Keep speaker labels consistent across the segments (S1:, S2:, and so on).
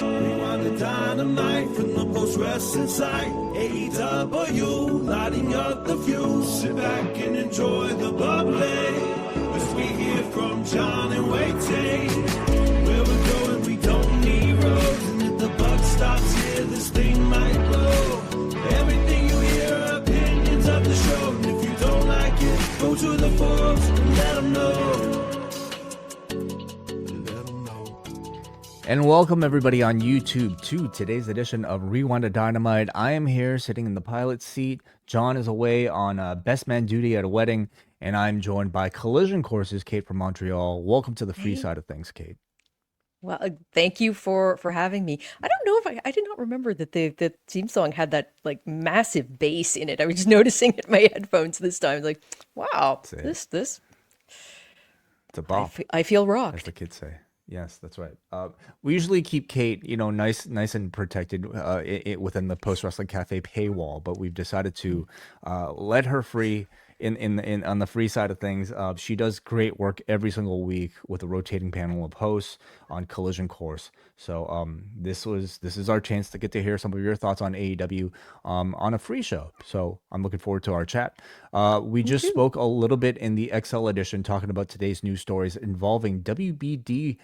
S1: Rewind-A-Dynamite from the post-wrestling site. AEW, lighting up the fuse. Sit back and enjoy the bubbly as we hear from John and Wai Ting. Where we're going, we don't need roads. And if the buck stops here, this thing might blow. Everything you hear are opinions of the show. And if you don't like it, go to the forums and let them know.
S2: And welcome everybody on YouTube to today's edition of Rewind-A-Dynamite. I am here sitting in the pilot seat. John is away on best man duty at a wedding, and I'm joined by Collision Course's Kate from Montreal. Welcome to the free side of things, Kate.
S3: Well, thank you for having me. I don't know if I did not remember that the theme song had that like massive bass in it. I was just noticing it in my headphones this time. Like, wow, this
S2: it's a bop.
S3: I feel rocked.
S2: As the kids say. Yes, that's right. We usually keep Kate, nice and protected within the Post Wrestling Cafe paywall, but we've decided to let her free in on the free side of things. She does great work every single week with a rotating panel of hosts on Collision Course. So this is our chance to get to hear some of your thoughts on AEW on a free show. So I'm looking forward to our chat. We just spoke a little bit in the XL edition talking about today's news stories involving WBD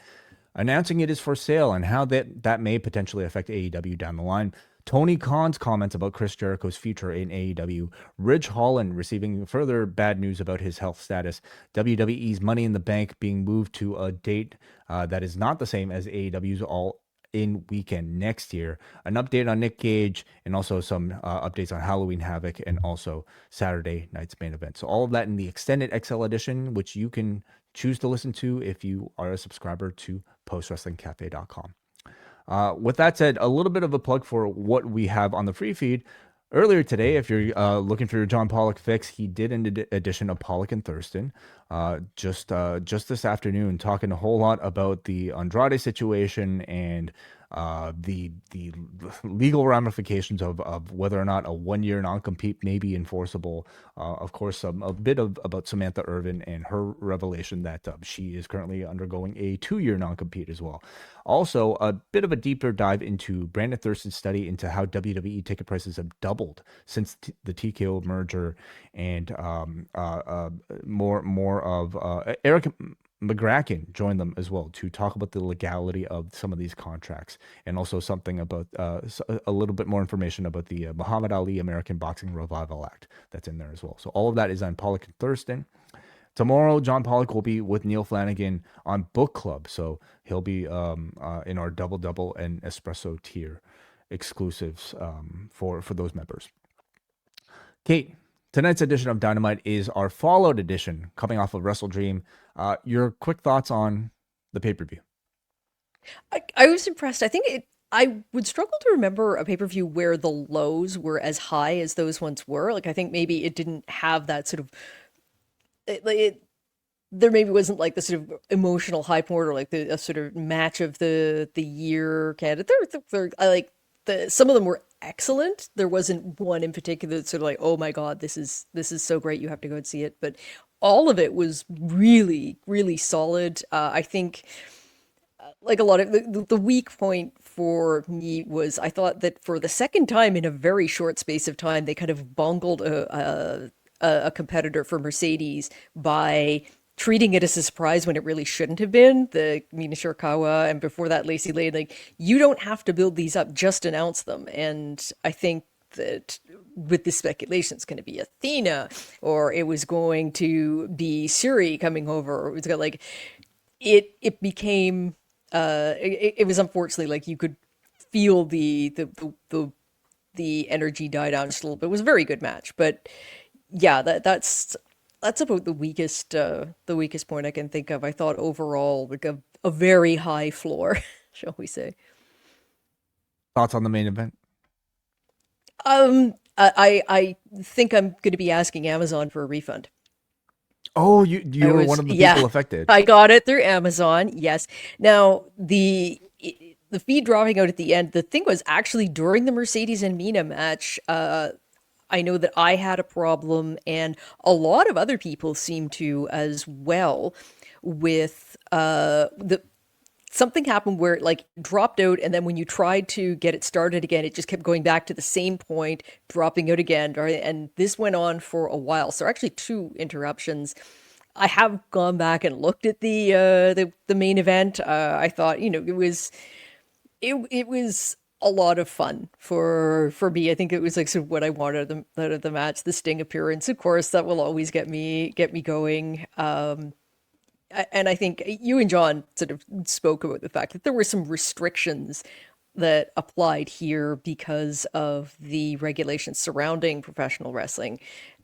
S2: announcing it is for sale and how that may potentially affect AEW down the line. Tony Khan's comments about Chris Jericho's future in AEW, Ridge Holland receiving further bad news about his health status, WWE's Money in the Bank being moved to a date that is not the same as AEW's All-In weekend next year, an update on Nick Gage, and also some updates on Halloween Havoc and also Saturday night's main event. So all of that in the extended XL edition, which you can choose to listen to if you are a subscriber to postwrestlingcafe.com. With that said, a little bit of a plug for what we have on the free feed. Earlier today, if you're looking for your John Pollock fix, he did an edition of Pollock and Thurston just this afternoon, talking a whole lot about the Andrade situation and the legal ramifications of whether or not a 1-year non-compete may be enforceable. Of course, a bit about Samantha Irvin and her revelation that she is currently undergoing a 2-year non-compete as well. Also, a bit of a deeper dive into Brandon Thurston's study into how WWE ticket prices have doubled since the TKO merger, and more of Eric McGracken joined them as well to talk about the legality of some of these contracts, and also something about a little bit more information about the Muhammad Ali American Boxing Revival Act that's in there as well. So all of that is on Pollock and Thurston. Tomorrow, John Pollock will be with Neil Flanagan on Book Club, so he'll be in our double and espresso tier exclusives for those members. Kate, tonight's edition of Dynamite is our Fallout edition, coming off of WrestleDream. Your quick thoughts on the pay-per-view?
S3: I was impressed. I think I would struggle to remember a pay-per-view where the lows were as high as those ones were. Like, I think maybe it didn't have that sort of there maybe wasn't like the sort of emotional high point or like a sort of match of the year candidate. Some of them were excellent. There wasn't one in particular that's sort of like, oh my God, this is so great, you have to go and see it. But all of it was really, really solid. I think like a lot of the weak point for me was I thought that for the second time in a very short space of time, they kind of bungled a competitor for Mercedes by treating it as a surprise when it really shouldn't have been. The Mina Shirakawa, and before that Lacey Lane, like, you don't have to build these up, just announce them. And I think that with the speculation, it's going to be Athena, or it was going to be Suri coming over, or it was like it became it was unfortunately like you could feel the energy die down just a little bit. It was a very good match, but yeah, that's about the weakest point I can think of. I thought overall like a very high floor, shall we say.
S2: Thoughts on the main event?
S3: I think I'm going to be asking Amazon for a refund.
S2: Oh, you were one of the people affected.
S3: I got it through Amazon. Yes. Now the feed dropping out at the end. The thing was actually during the Mercedes and Mina match. I know that I had a problem, and a lot of other people seem to as well, with something happened where it like dropped out, and then when you tried to get it started again, it just kept going back to the same point, dropping out again. Right? And this went on for a while. So actually 2 interruptions. I have gone back and looked at the main event. I thought, it was a lot of fun for me. I think it was like sort of what I wanted out of the match. The Sting appearance, of course, that will always get me going. And I think you and John sort of spoke about the fact that there were some restrictions that applied here because of the regulations surrounding professional wrestling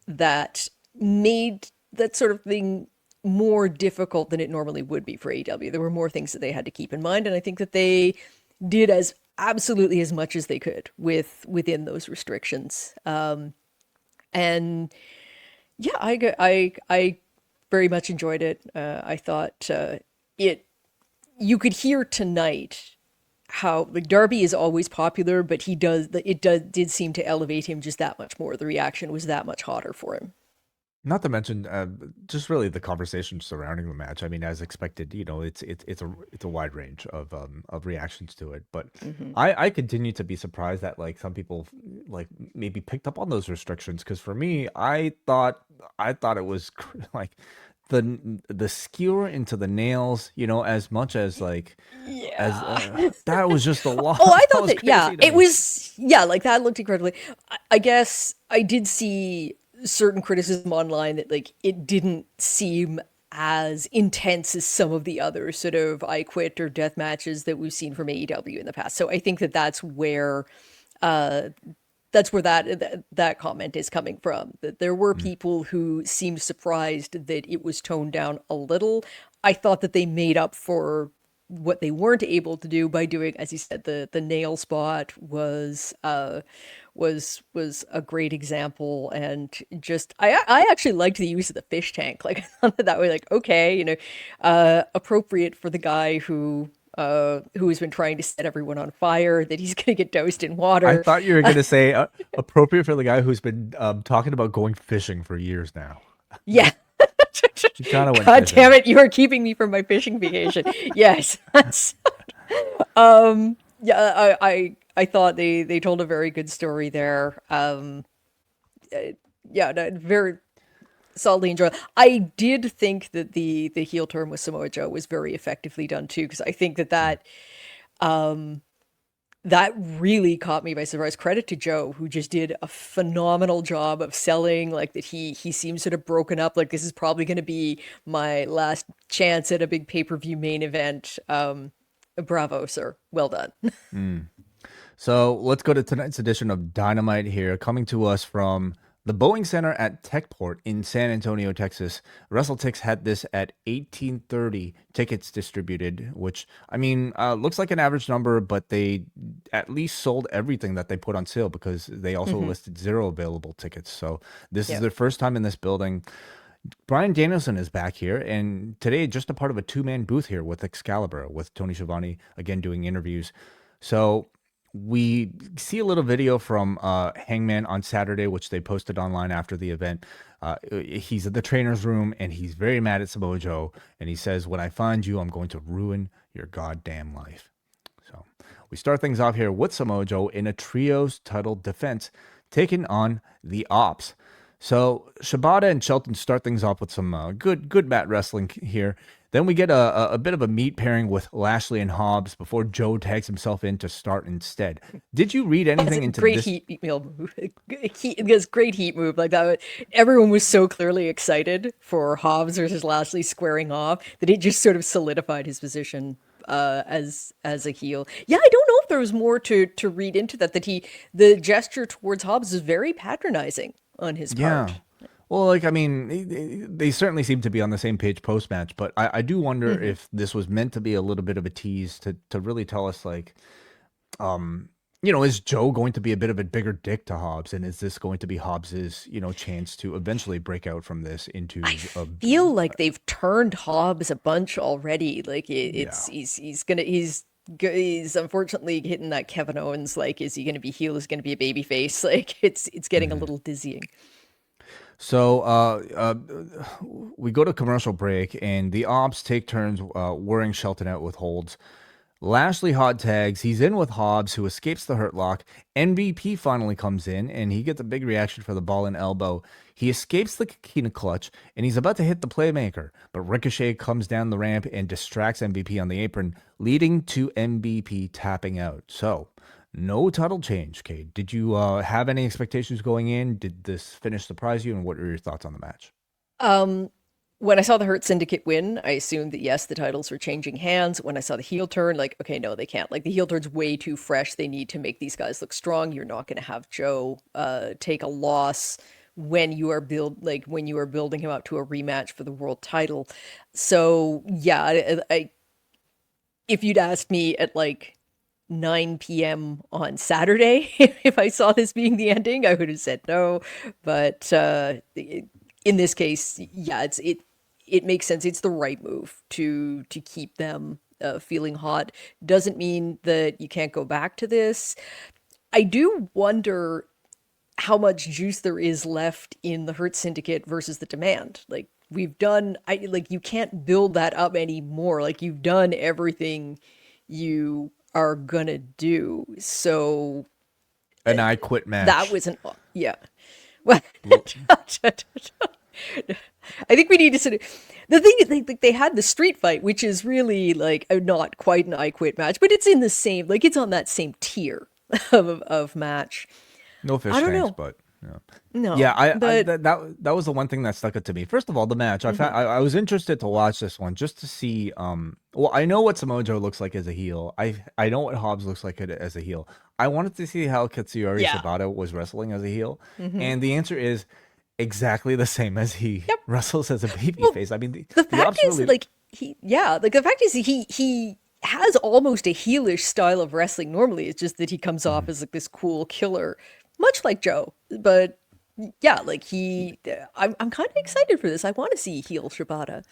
S3: that made that sort of thing more difficult than it normally would be for AEW. There were more things that they had to keep in mind, and I think that they did as absolutely as much as they could within those restrictions. And yeah, I very much enjoyed it. I thought you could hear tonight how like Darby is always popular, but did seem to elevate him just that much more. The reaction was that much hotter for him.
S2: Not to mention, just really the conversation surrounding the match. I mean, as expected, it's a wide range of reactions to it. But I continue to be surprised that like some people like maybe picked up on those restrictions, because for me, I thought it was like the skewer into the nails, as much as like as that was just a lot.
S3: Oh, I thought that it was like that looked incredibly. I guess I did see certain criticism online that like it didn't seem as intense as some of the other sort of I Quit or death matches that we've seen from AEW in the past. So I think that that's where that comment is coming from. That there were people who seemed surprised that it was toned down a little. I thought that they made up for what they weren't able to do by doing, as you said, the nail spot was a great example. And just I actually liked the use of the fish tank. Like I thought that was like, okay, appropriate for the guy who has been trying to set everyone on fire, that he's gonna get doused in water.
S2: I thought you were gonna say appropriate for the guy who's been talking about going fishing for years now.
S3: Yeah.
S2: God
S3: fishing. Damn it, you are keeping me from my fishing vacation. Yes. I thought they told a very good story there. Very solidly enjoyable. I did think that the heel turn with Samoa Joe was very effectively done too, because I think that really caught me by surprise. Credit to Joe, who just did a phenomenal job of selling, like that he seems sort of broken up, like this is probably going to be my last chance at a big pay-per-view main event. Bravo, sir. Well done.
S2: So let's go to tonight's edition of Dynamite here, coming to us from the Boeing Center at Techport in San Antonio, Texas. WrestleTix had this at 1,830 tickets distributed, which, I mean, looks like an average number, but they at least sold everything that they put on sale, because they also listed 0 available tickets. So this is their first time in this building. Bryan Danielson is back here, and today just a part of a 2-man booth here with Excalibur, with Tony Schiavone, again, doing interviews. So we see a little video from Hangman on Saturday, which they posted online after the event. He's at the trainer's room, and he's very mad at Samoa Joe, and he says, "When I find you, I'm going to ruin your goddamn life." So we start things off here with Samoa Joe in a trios title defense, taking on the Opps. So Shibata and Shelton start things off with some good mat wrestling here. Then we get a bit of a meat pairing with Lashley and Hobbs before Joe tags himself in to start instead. Did you read anything into
S3: great
S2: this?
S3: Heat move. This great heat move like that. Everyone was so clearly excited for Hobbs versus Lashley squaring off that it just sort of solidified his position as a heel. Yeah, I don't know if there was more to read into that. The gesture towards Hobbs is very patronizing on his part.
S2: Yeah. Well, like, I mean, they certainly seem to be on the same page post-match, but I do wonder if this was meant to be a little bit of a tease to really tell us, like, is Joe going to be a bit of a bigger dick to Hobbs, and is this going to be Hobbs's, chance to eventually break out from this into
S3: I feel like they've turned Hobbs a bunch already. Like, he's unfortunately hitting that Kevin Owens, like, is he going to be heel? Is he going to be a baby face? Like, it's getting a little dizzying.
S2: So we go to commercial break, and the Opps take turns wearing Shelton out with holds. Lashley hot tags. He's in with Hobbs, who escapes the hurt lock. MVP finally comes in, and he gets a big reaction for the ball and elbow. He escapes the Kikina clutch, and he's about to hit the playmaker. But Ricochet comes down the ramp and distracts MVP on the apron, leading to MVP tapping out. So, no title change, Kate. Did you have any expectations going in? Did this finish surprise you? And what are your thoughts on the match?
S3: When I saw the Hurt Syndicate win, I assumed that yes, the titles were changing hands. When I saw the heel turn, like, okay, no, they can't. Like, the heel turn's way too fresh. They need to make these guys look strong. You're not going to have Joe take a loss when you are building him up to a rematch for the world title. So yeah, if you'd asked me at like 9 p.m. on Saturday if I saw this being the ending, I would have said no. But in this case, yeah, it makes sense. It's the right move to keep them feeling hot. Doesn't mean that you can't go back to this. I do wonder how much juice there is left in the Hurt Syndicate versus the Demand. Like, you can't build that up anymore. Like, you've done everything you are gonna do. So
S2: An I Quit match.
S3: that was yeah. Well, I think we need to sort of. The thing is, they had the street fight, which is really like not quite an I Quit match, but it's in the same, like, it's on that same tier of match.
S2: No fish
S3: I don't
S2: tanks,
S3: know.
S2: but yeah.
S3: No,
S2: Yeah,
S3: but
S2: that was the one thing that stuck out to me. First of all, the match. I was interested to watch this one just to see. Well, I know what Samoa Joe looks like as a heel. I know what Hobbs looks like as a heel. I wanted to see how Katsuyori
S3: Yeah.
S2: Shibata was wrestling as a heel, and the answer is exactly the same as he wrestles as a babyface. I mean,
S3: the
S2: the
S3: fact
S2: Opps
S3: is,
S2: really,
S3: like, the fact is he has almost a heelish style of wrestling normally. It's just that he comes off as like this cool killer, much like Joe. But yeah, like I'm kind of excited for this. I want to see heel Shibata.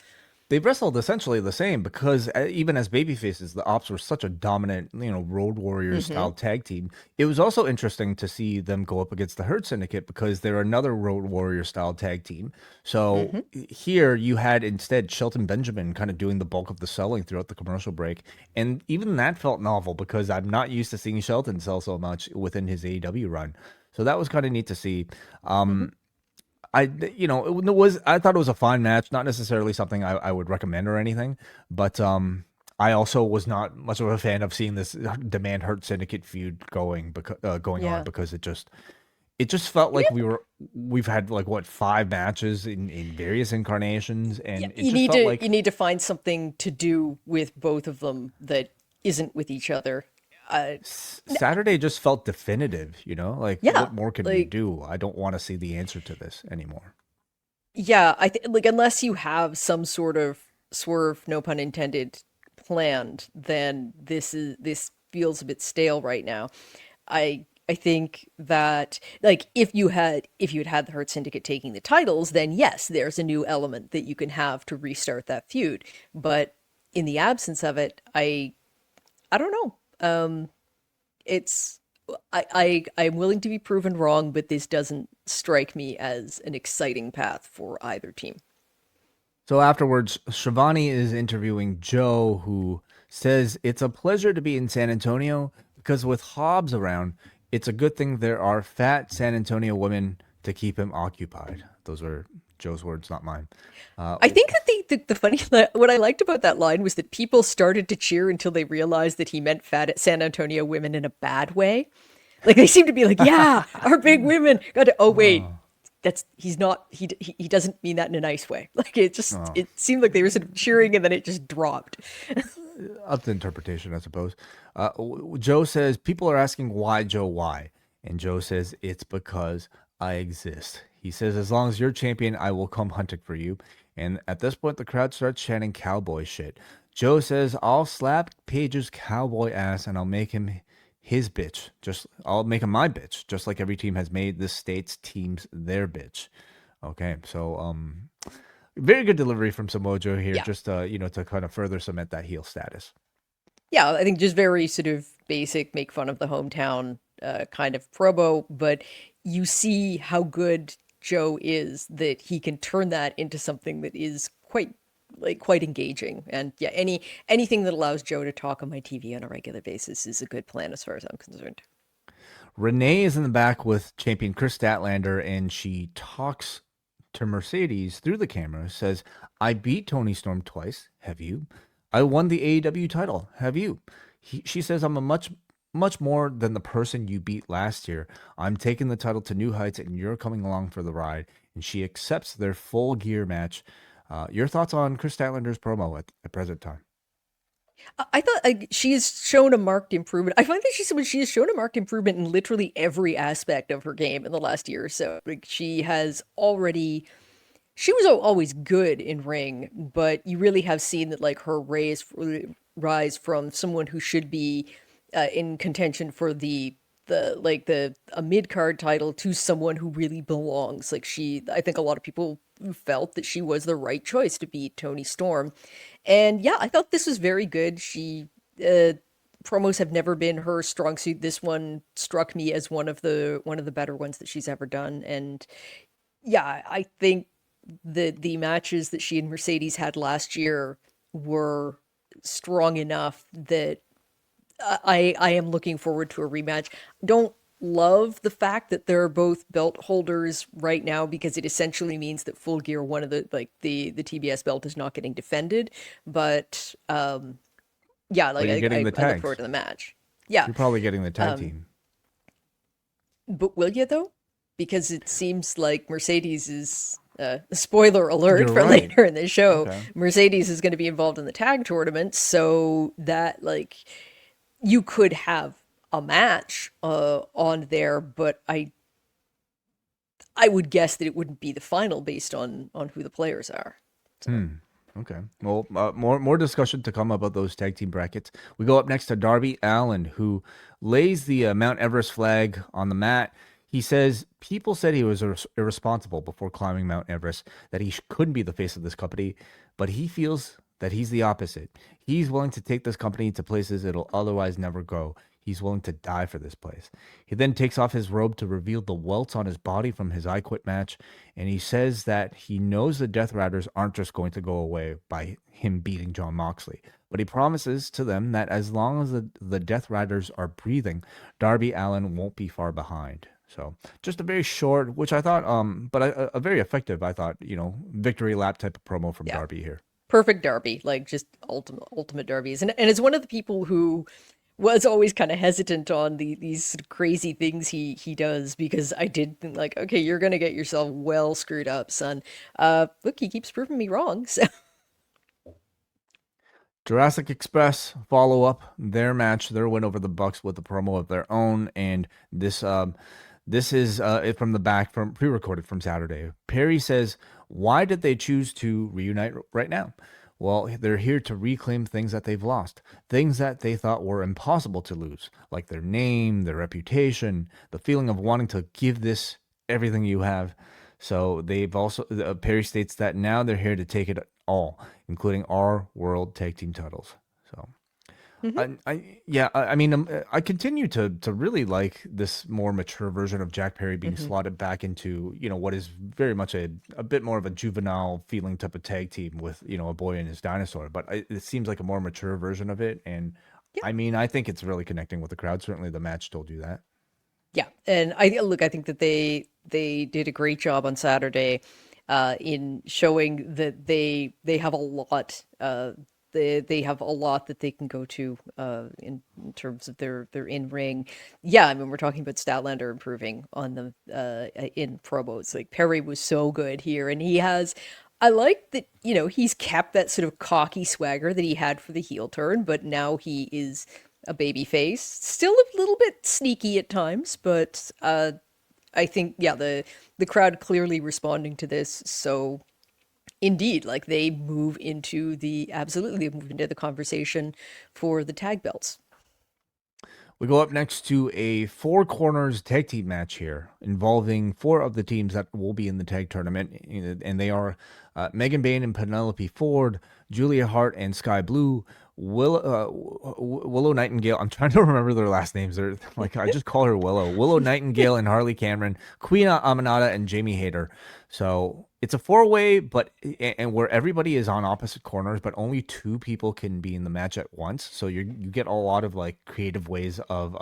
S2: they wrestled essentially the same because even as babyfaces, the Opps were such a dominant, Road Warriors style tag team. It was also interesting to see them go up against the Hurt Syndicate because they're another Road Warrior style tag team. So here you had instead Shelton Benjamin kind of doing the bulk of the selling throughout the commercial break. And even that felt novel because I'm not used to seeing Shelton sell so much within his AEW run. So that was kind of neat to see. I thought it was a fine match, not necessarily something I would recommend or anything, but I also was not much of a fan of seeing this Demand Hurt Syndicate feud going on
S3: Yeah.
S2: because it just felt like we've had like what 5 matches in various incarnations, and it
S3: You
S2: just
S3: need
S2: felt
S3: to
S2: like
S3: you need to find something to do with both of them that isn't with each other.
S2: Saturday just felt definitive, like
S3: Yeah,
S2: what more can we
S3: like,
S2: do? I don't want to see the answer to this anymore.
S3: yeah, I think, like, unless you have some sort of swerve, no pun intended, planned, then this feels a bit stale right now. I think that, like, if you had the Hurt Syndicate taking the titles, then yes, there's a new element that you can have to restart that feud. But in the absence of it, I don't know. It's I'm willing to be proven wrong, but this doesn't strike me as an exciting path for either team.
S2: So afterwards, Shivani is interviewing Joe, who says it's a pleasure to be in San Antonio because with Hobbs around, it's a good thing there are fat San Antonio women to keep him occupied. Those are Joe's words, not mine.
S3: I think that the funny what I liked about that line was that people started to cheer until they realized that he meant fat San Antonio women in a bad way. Like, they seem to be like, yeah, our big women got to. Oh wait, he's not. He doesn't mean that in a nice way. Like, it seemed like they were sort of cheering and then it just dropped.
S2: Up to interpretation, I suppose. Joe says people are asking why Joe, why, and Joe says it's because I exist. He says as long as you're champion, I will come hunting for you. And at this point, the crowd starts chanting cowboy shit. Joe says I'll slap Page's cowboy ass and I'll make him his bitch. I'll make him my bitch, just like every team has made this state's teams their bitch. Okay, so very good delivery from Samoa Joe here,
S3: Yeah.
S2: just to kind of further cement that heel status.
S3: Yeah, I think just very sort of basic, make fun of the hometown kind of promo, but you see how good Joe is, that he can turn that into something that is quite like quite engaging. And yeah, anything that allows Joe to talk on my TV on a regular basis is a good plan as far as I'm concerned.
S2: Renee is in the back with champion Chris Statlander, and she talks to Mercedes through the camera, says, I beat Tony Storm twice. Have you? I won the AEW title. Have you? She says, I'm a much more than the person you beat last year. I'm taking the title to new heights, and you're coming along for the ride. And she accepts their full gear match. Your thoughts on Chris Statlander's promo at present time?
S3: I thought she's shown a marked improvement. I find that she has shown a marked improvement in literally every aspect of her game in the last year or so. Like she was always good in ring, but you really have seen that like her rise from someone who should be in contention for a mid card title to someone who really belongs. Like I think a lot of people felt that she was the right choice to beat Tony Storm. And yeah, I thought this was very good. Promos have never been her strong suit. This one struck me as one of the better ones that she's ever done. And yeah, I think the matches that she and Mercedes had last year were strong enough that I am looking forward to a rematch. Don't love the fact that they're both belt holders right now because it essentially means that Full Gear, one of the TBS belt, is not getting defended. But yeah, like
S2: you're getting the
S3: I look
S2: tags.
S3: forward to the match. Yeah,
S2: You're probably getting the tag team.
S3: but will you though? Because it seems like Mercedes is. Spoiler alert
S2: You're
S3: for
S2: right.
S3: later in the show.
S2: Okay.
S3: Mercedes is going to be involved in the tag tournament, so that like you could have a match on there, but I would guess that it wouldn't be the final based on who the players are. So.
S2: Okay. Well, more discussion to come about those tag team brackets. We go up next to Darby Allin, who lays the Mount Everest flag on the mat. He says people said he was irresponsible before climbing Mount Everest, that he couldn't be the face of this company, but he feels that he's the opposite. He's willing to take this company to places it'll otherwise never go. He's willing to die for this place. He then takes off his robe to reveal the welts on his body from his I Quit match, and he says that he knows the Death Riders aren't just going to go away by him beating Jon Moxley, but he promises to them that as long as the Death Riders are breathing, Darby Allin won't be far behind. So just a very short, which I thought, but a very effective, I thought, victory lap type of promo from Darby here.
S3: Perfect Darby, like just ultimate Darbies. And it's one of the people who was always kind of hesitant on these sort of crazy things he does, because I did think like, okay, you're going to get yourself well screwed up, son. Look, he keeps proving me wrong. So.
S2: Jurassic Express follow up their match, their win over the Bucks with a promo of their own, and this is it from the back, from pre-recorded from Saturday. Perry says, why did they choose to reunite right now? Well, they're here to reclaim things that they've lost, things that they thought were impossible to lose, like their name, their reputation, the feeling of wanting to give this everything you have. So they've also, Perry states that now they're here to take it all, including our world tag team titles. So. I continue to really like this more mature version of Jack Perry being slotted back into, what is very much a bit more of a juvenile feeling type of tag team with, a boy and his dinosaur. But it seems like a more mature version of it. And I think it's really connecting with the crowd. Certainly the match told you that.
S3: Yeah. And I think that they did a great job on Saturday in showing that they have a lot they have a lot that they can go to in terms of their in-ring. Yeah, I mean, we're talking about Statlander improving on the in promos. Like Perry was so good here, and I like that, he's kept that sort of cocky swagger that he had for the heel turn, but now he is a baby face. Still a little bit sneaky at times, but I think, the crowd clearly responding to this, so indeed, like they move into the conversation for the tag belts.
S2: We go up next to a four corners tag team match here involving four of the teams that will be in the tag tournament. And they are Megan Bayne and Penelope Ford, Julia Hart and Sky Blue, Willow Nightingale. I'm trying to remember their last names. They're like, I just call her Willow. Willow Nightingale and Harley Cameron, Queen Aminata and Jamie Hayter. So it's a four-way, but and where everybody is on opposite corners, but only two people can be in the match at once. So you get a lot of like creative ways of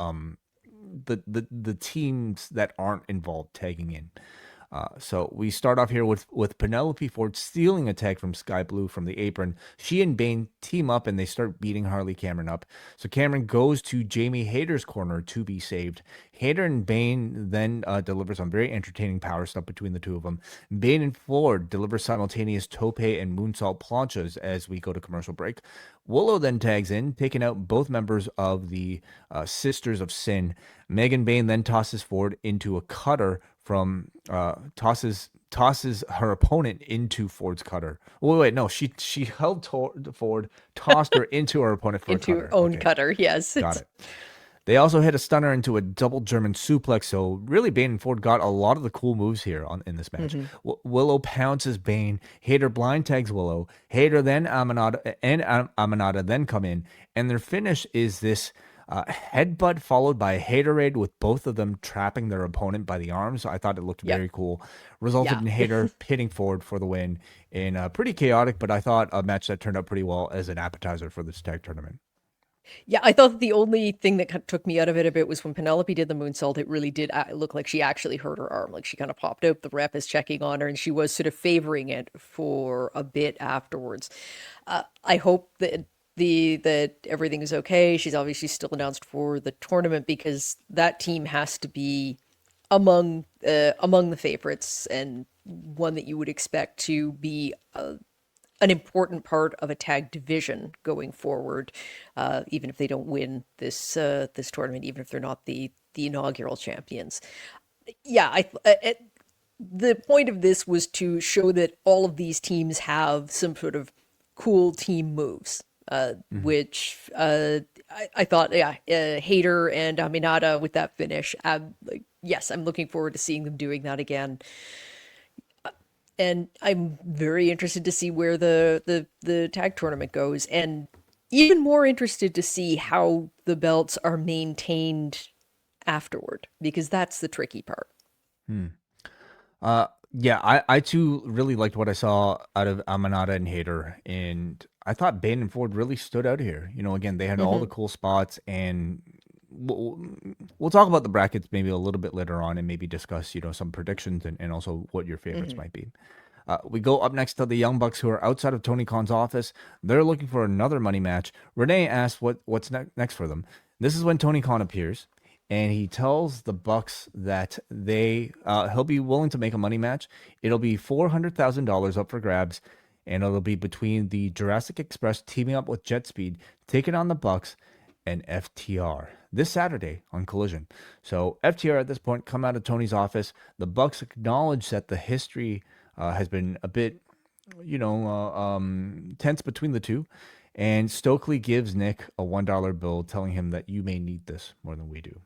S2: the teams that aren't involved tagging in. So we start off here with Penelope Ford stealing a tag from Sky Blue from the apron. She and Bane team up and they start beating Harley Cameron up. So Cameron goes to Jamie Hayter's corner to be saved. Hayter and Bane then deliver some very entertaining power stuff between the two of them. Bane and Ford deliver simultaneous tope and moonsault planchas as we go to commercial break. Willow then tags in, taking out both members of the Sisters of Sin. Megan Bane then tosses Ford into a cutter from tosses her opponent into Ford's cutter. Wait, no, she held Ford, tossed her into her opponent for
S3: into
S2: a cutter.
S3: her own cutter. Yes,
S2: got it. They also hit a stunner into a double German suplex. So really, Bane and Ford got a lot of the cool moves here in this match. Willow pounces Bane. Hayter blind tags Willow. Hayter then Aminata then come in, and their finish is this headbutt followed by a Haterade with both of them trapping their opponent by the arms. I thought it looked very cool. Resulted in Hayter pitting Ford for the win in pretty chaotic, but I thought a match that turned out pretty well as an appetizer for this tag tournament.
S3: Yeah, I thought the only thing that kind of took me out of it a bit was when Penelope did the moonsault. It really did look like she actually hurt her arm. Like she kind of popped out. The rep is checking on her, and she was sort of favoring it for a bit afterwards. I hope that that everything is okay. She's obviously still announced for the tournament because that team has to be among the favorites and one that you would expect to be an important part of a tag division going forward, even if they don't win this tournament, even if they're not the inaugural champions. Yeah, the point of this was to show that all of these teams have some sort of cool team moves. Which I thought, Hayter and Aminata with that finish. Yes, I'm looking forward to seeing them doing that again. And I'm very interested to see where the tag tournament goes, and even more interested to see how the belts are maintained afterward, because that's the tricky part.
S2: Yeah, I too really liked what I saw out of Aminata and Hayter, and I thought Bane and Ford really stood out here. You know, again, they had all the cool spots, and we'll talk about the brackets maybe a little bit later on and maybe discuss, some predictions and also what your favorites might be. We go up next to the Young Bucks, who are outside of Tony Khan's office. They're looking for another money match. Renee asks what's next for them. This is when Tony Khan appears, and he tells the Bucks that he'll be willing to make a money match. It'll be $400,000 up for grabs, and it'll be between the Jurassic Express teaming up with Jet Speed, taking on the Bucks and FTR this Saturday on Collision. So FTR at this point come out of Tony's office. The Bucks acknowledge that the history has been a bit, tense between the two. And Stokely gives Nick a $1 bill, telling him that you may need this more than we do.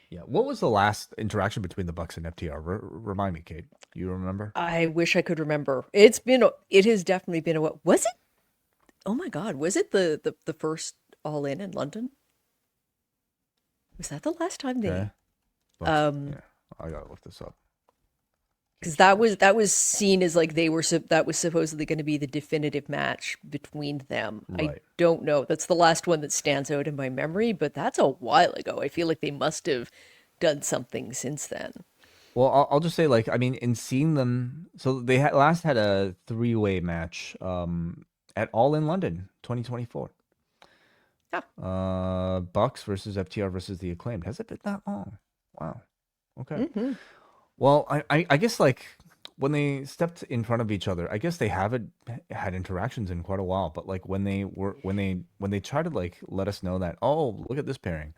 S2: Yeah. What was the last interaction between the Bucks and FTR? Remind me, Kate. You remember?
S3: I wish I could remember. It has definitely been what was it? Oh my God. Was it the first All In London? Was that the last time they?
S2: Okay. Yeah. I gotta look this up.
S3: Because that was seen as like that was supposedly going to be the definitive match between them. Right. I don't know. That's the last one that stands out in my memory, but that's a while ago. I feel like they must have done something since then.
S2: Well, I'll just say, in seeing them, so they last had a 3-way match at All In London 2024. Yeah. Bucks versus FTR versus the Acclaimed. Has it been that long? Wow. Okay. Mm-hmm. Well, I guess when they stepped in front of each other, I guess they haven't had interactions in quite a while. But when they try to let us know that, oh, look at this pairing,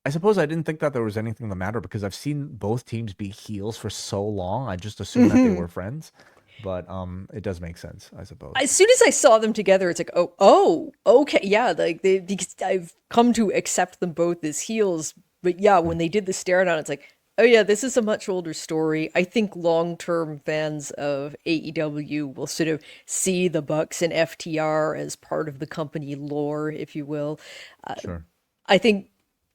S2: I suppose I didn't think that there was anything the matter because I've seen both teams be heels for so long. I just assumed that they were friends. But it does make sense, I suppose.
S3: As soon as I saw them together, it's like, oh, okay, yeah, because I've come to accept them both as heels. But yeah, when they did the stare down, it's like, Oh yeah, this is a much older story. I think long-term fans of AEW will sort of see the Bucks and FTR as part of the company lore, if you will.
S2: Sure.
S3: I think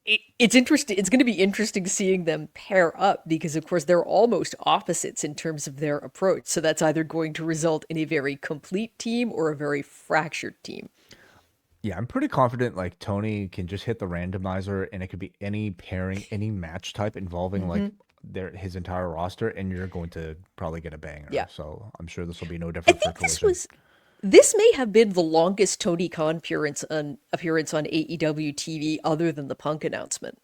S3: it's interesting. It's going to be interesting seeing them pair up because, of course, they're almost opposites in terms of their approach. So that's either going to result in a very complete team or a very fractured team.
S2: Yeah, I'm pretty confident like Tony can just hit the randomizer and it could be any pairing, any match type involving like his entire roster, and you're going to probably get a banger.
S3: Yeah.
S2: So I'm sure this will be no
S3: I
S2: different for
S3: think
S2: Collision.
S3: this may have been the longest Tony Khan appearance on AEW TV other than the Punk announcement.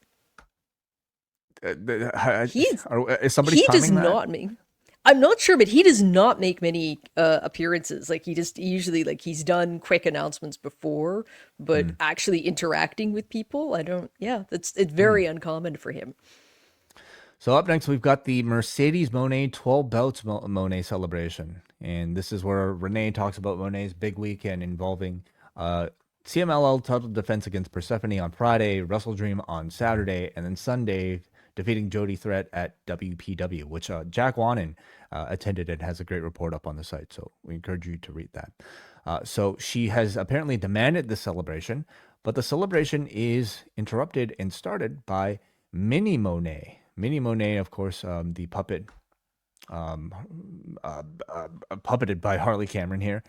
S3: He's
S2: Is somebody
S3: he does
S2: timing that?
S3: not make. I'm not sure, but he does not make many appearances. Like he usually like he's done quick announcements before, but actually interacting with people, I don't. Yeah, it's very uncommon for him.
S2: So up next, we've got the Mercedes Mone 12 belts Mone celebration. And this is where Renee talks about Mone's big weekend involving CMLL title defense against Persephone on Friday, WrestleDream on Saturday, and then Sunday defeating Jody Threat at WPW, which Jack Wannon attended and has a great report up on the site. So we encourage you to read that. So she has apparently demanded the celebration, but the celebration is interrupted and started by Mini Mone. Mini Mone, of course, the puppet, puppeted by Harley Cameron here.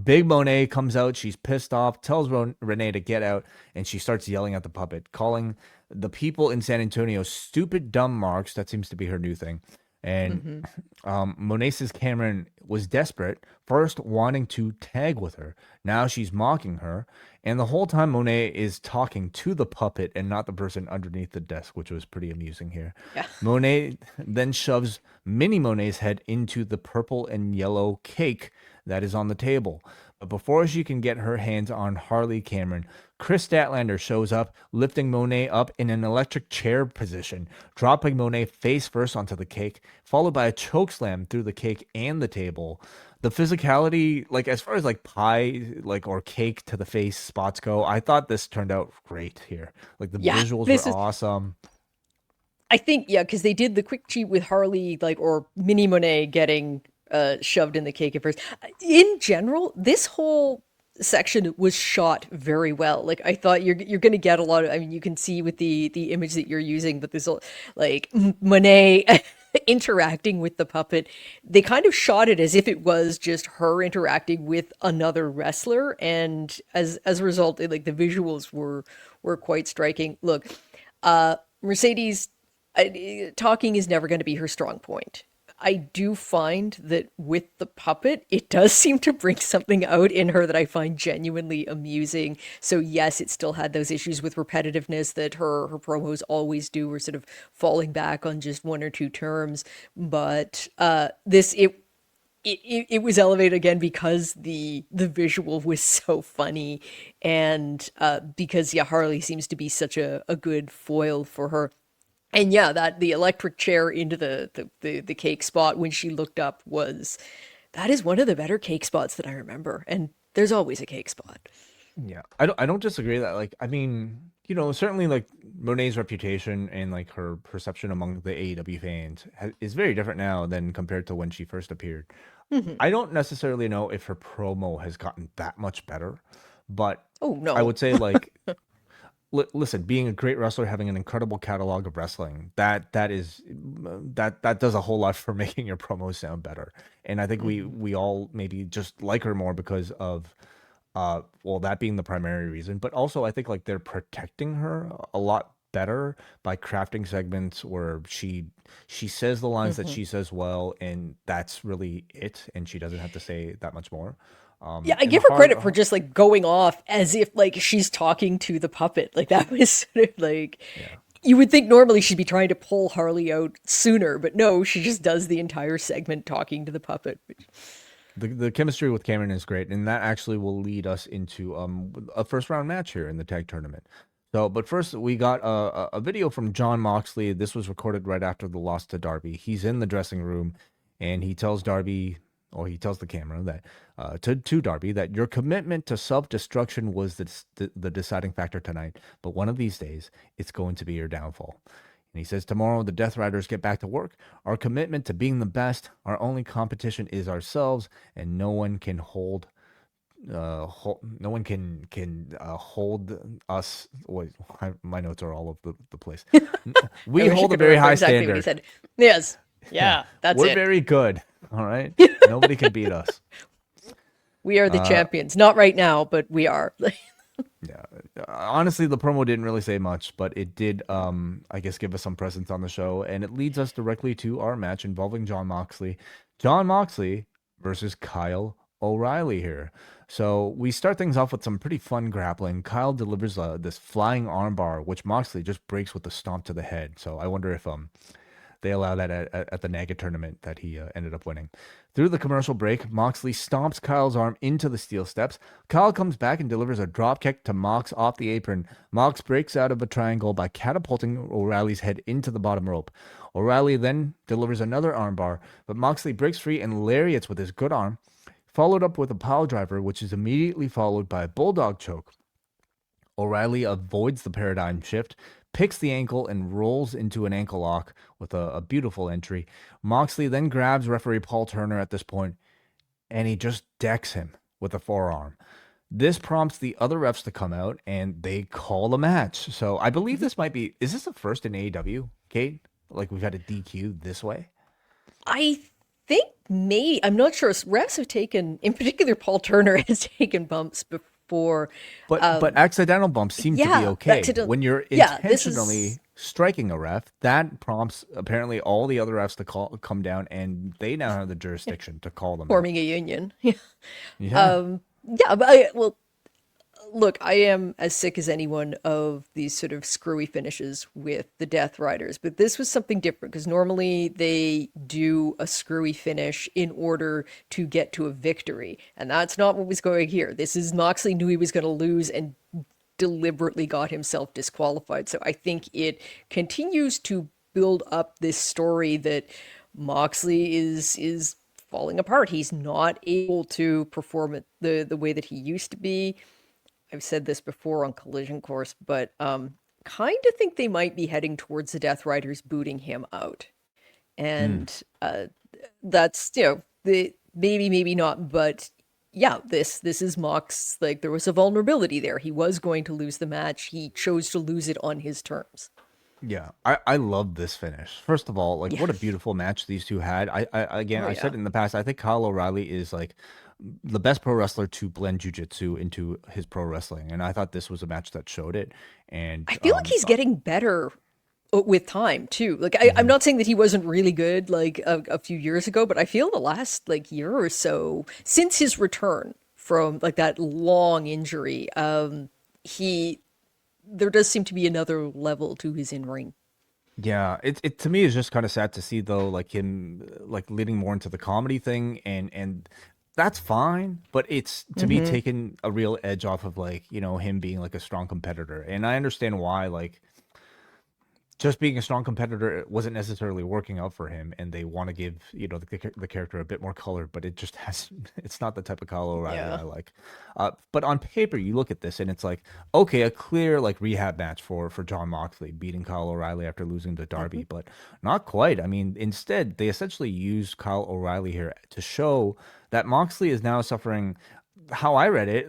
S2: Big Monet comes out. She's pissed off, tells Renee to get out, and she starts yelling at the puppet, calling the people in San Antonio stupid, dumb marks. That seems to be her new thing. And Monet says Cameron was desperate, first wanting to tag with her. Now she's mocking her. And the whole time Monet is talking to the puppet and not the person underneath the desk, which was pretty amusing here.
S3: Yeah.
S2: Monet then shoves Mini Monet's head into the purple and yellow cake that is on the table. But before she can get her hands on Harley Cameron, Chris Statlander shows up, lifting Monet up in an electric chair position, dropping Monet face first onto the cake, followed by a chokeslam through the cake and the table. The physicality, like as far as like pie, like or cake to the face spots go, I thought this turned out great here. Like the visuals were awesome.
S3: I think, yeah, because they did the quick cheat with Harley, like, or Mini Monet getting shoved in the cake at first. In general, this whole section was shot very well. Like, I thought you're going to get a lot of, I mean, you can see with the image that you're using, but there's like Monet interacting with the puppet. They kind of shot it as if it was just her interacting with another wrestler, and as a result, like the visuals were quite striking. Look, Mercedes. Talking is never going to be her strong point. I do find that with the puppet, it does seem to bring something out in her that I find genuinely amusing. So yes, it still had those issues with repetitiveness that her promos always do, or sort of falling back on just one or two terms. But it was elevated again because the visual was so funny, and because Harley seems to be such a good foil for her. And yeah, that the electric chair into the cake spot when she looked up that is one of the better cake spots that I remember. And there's always a cake spot.
S2: Yeah, I don't disagree that. Like, I mean, you know, certainly like Monet's reputation and like her perception among the AEW fans is very different now than compared to when she first appeared. I don't necessarily know if her promo has gotten that much better, but
S3: Oh no.
S2: I would say like listen, being a great wrestler, having an incredible catalog of wrestling, that does a whole lot for making your promos sound better. And I think we all maybe just like her more because of well, that being the primary reason, but also I think like they're protecting her a lot better by crafting segments where she says the lines that she says well, and that's really it, and she doesn't have to say that much more.
S3: Yeah, I give her credit for just like going off as if like she's talking to the puppet. Like that was sort of like you would think normally she'd be trying to pull Harley out sooner, but no, she just does the entire segment talking to the puppet.
S2: The chemistry with Cameron is great, and that actually will lead us into a first round match here in the tag tournament. So, but first we got a video from John Moxley. This was recorded right after the loss to Darby. He's in the dressing room, and he tells Darby, or he tells the camera that to Darby that your commitment to self-destruction was the deciding factor tonight, but one of these days it's going to be your downfall. And he says, tomorrow the Death Riders get back to work. Our commitment to being the best, our only competition is ourselves, and no one can hold hold us. Wait, my notes are all over the place. We hold a very high
S3: exactly
S2: standard.
S3: what he said. Yes. Yeah, that's
S2: We're
S3: it.
S2: very good. All right. Nobody can beat us.
S3: We are the champions. Not right now, but we are.
S2: Yeah. Honestly, the promo didn't really say much, but it did, I guess, give us some presence on the show. And it leads us directly to our match involving Jon Moxley. Jon Moxley versus Kyle O'Reilly here. So we start things off with some pretty fun grappling. Kyle delivers this flying armbar, which Moxley just breaks with a stomp to the head. So I wonder if they allow that at the NAGA tournament that he ended up winning. Through the commercial break, Moxley stomps Kyle's arm into the steel steps. Kyle comes back and delivers a dropkick to Mox off the apron. Mox breaks out of a triangle by catapulting O'Reilly's head into the bottom rope. O'Reilly then delivers another armbar, but Moxley breaks free and lariats with his good arm, followed up with a pile driver, which is immediately followed by a bulldog choke. O'Reilly avoids the paradigm shift, picks the ankle, and rolls into an ankle lock with a beautiful entry. Moxley then grabs referee Paul Turner at this point, and he just decks him with a forearm. This prompts the other refs to come out, and they call the match. So I believe this might be... Is this the first in AEW, Kate? Like, we've had a DQ this way?
S3: I think maybe, I'm not sure. Refs have taken, in particular, Paul Turner has taken bumps before.
S2: But accidental bumps seem to be okay. When you're intentionally striking a ref, that prompts apparently all the other refs to come down, and they now have the jurisdiction to call them.
S3: Forming a union.
S2: Yeah.
S3: Well, look, I am as sick as anyone of these sort of screwy finishes with the Death Riders, but this was something different because normally they do a screwy finish in order to get to a victory, and that's not what was going here. This is Moxley knew he was going to lose and deliberately got himself disqualified. So I think it continues to build up this story that Moxley is falling apart. He's not able to perform it the way that he used to be. I've said this before on Collision Course, but kind of think they might be heading towards the Death Riders booting him out. And that's, maybe not, but yeah, this is Mox. Like, there was a vulnerability there. He was going to lose the match. He chose to lose it on his terms.
S2: Yeah, I love this finish. First of all, like, what a beautiful match these two had. I said it in the past, I think Kyle O'Reilly is like the best pro wrestler to blend jiu-jitsu into his pro wrestling, and I thought this was a match that showed it. And
S3: I feel like he's getting better with time too. Like, I'm not saying that he wasn't really good like a few years ago, but I feel the last like year or so since his return from like that long injury, there does seem to be another level to his in-ring.
S2: Yeah, it to me is just kind of sad to see though, like him like leading more into the comedy thing, and that's fine, but it's to me taking a real edge off of like, him being like a strong competitor. And I understand why, like, just being a strong competitor wasn't necessarily working out for him, and they want to give the character a bit more color, but it just it's not the type of Kyle O'Reilly I like. But on paper, you look at this and it's like, okay, a clear like rehab match for Jon Moxley beating Kyle O'Reilly after losing to Darby, but not quite. I mean, instead they essentially used Kyle O'Reilly here to show that Moxley is now suffering, how I read it,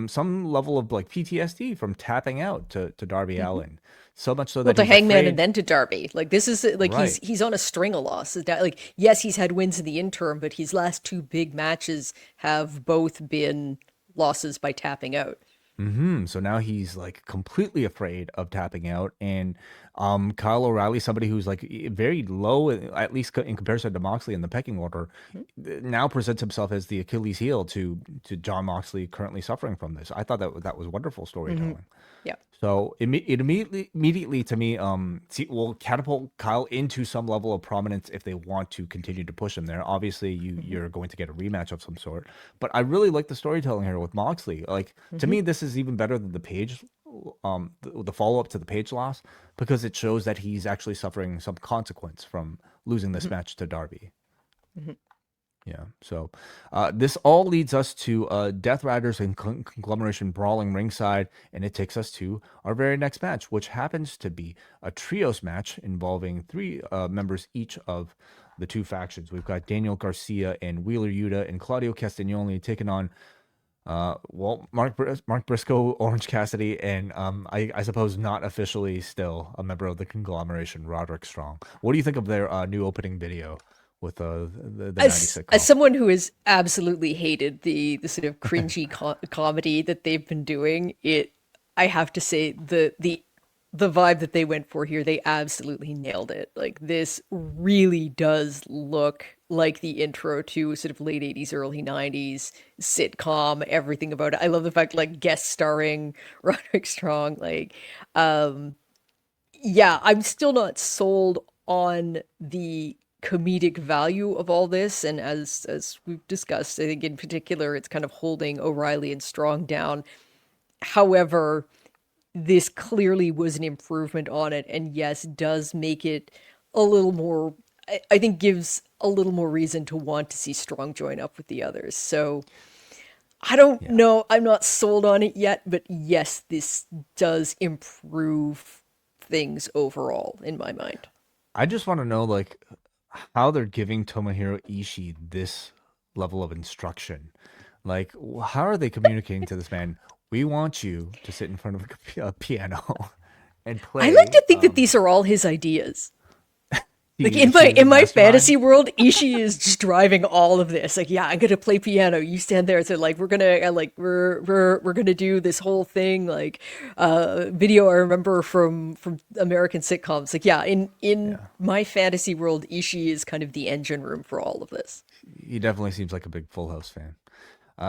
S2: some level of like PTSD from tapping out to Darby Allin. So much so that
S3: to
S2: he's
S3: Hangman
S2: afraid...
S3: and then to Darby. Like, this is like he's on a string of losses. Like, yes, he's had wins in the interim, but his last two big matches have both been losses by tapping out.
S2: So now he's like completely afraid of tapping out, and Kyle O'Reilly, somebody who's like very low, at least in comparison to Moxley in the pecking order, now presents himself as the Achilles heel to Jon Moxley currently suffering from this. I thought that was wonderful storytelling.
S3: Yeah.
S2: So it immediately to me will catapult Kyle into some level of prominence if they want to continue to push him there. Obviously, you're going to get a rematch of some sort, but I really like the storytelling here with Moxley. Like, to me, this is even better than the Page, the follow up to the Page loss, because it shows that he's actually suffering some consequence from losing this match to Darby. Yeah. So this all leads us to Death Riders and Conglomeration brawling ringside, and it takes us to our very next match, which happens to be a trios match involving three members each of the two factions. We've got Daniel Garcia and Wheeler Yuta and Claudio Castagnoli taking on Mark Briscoe, Orange Cassidy, and I suppose not officially still a member of the Conglomeration, Roderick Strong. What do you think of their new opening video with the 90s sitcom?
S3: As someone who has absolutely hated the sort of cringy comedy that they've been doing, I have to say the vibe that they went for here, they absolutely nailed it. Like, this really does look like the intro to sort of late 80s, early 90s sitcom, everything about it. I love the fact, like, guest starring Roderick Strong. Like, yeah, I'm still not sold on the comedic value of all this. And as we've discussed, I think in particular, it's kind of holding O'Reilly and Strong down. However, this clearly was an improvement on it, and yes, does make it a little more, I think gives a little more reason to want to see Strong join up with the others. So I don't know, I'm not sold on it yet, but yes, this does improve things overall in my mind.
S2: I just want to know, like, how they're giving Tomohiro Ishii this level of instruction. Like, how are they communicating to this man? We want you to sit in front of a piano and play.
S3: I like to think that these are all his ideas. Like, in my fantasy world, Ishii is just driving all of this. Like, yeah, I'm gonna play piano. You stand there. So like, we're gonna do this whole thing. Like, video I remember from American sitcoms. Like, yeah, in my fantasy world, Ishii is kind of the engine room for all of this.
S2: He definitely seems like a big Full House fan.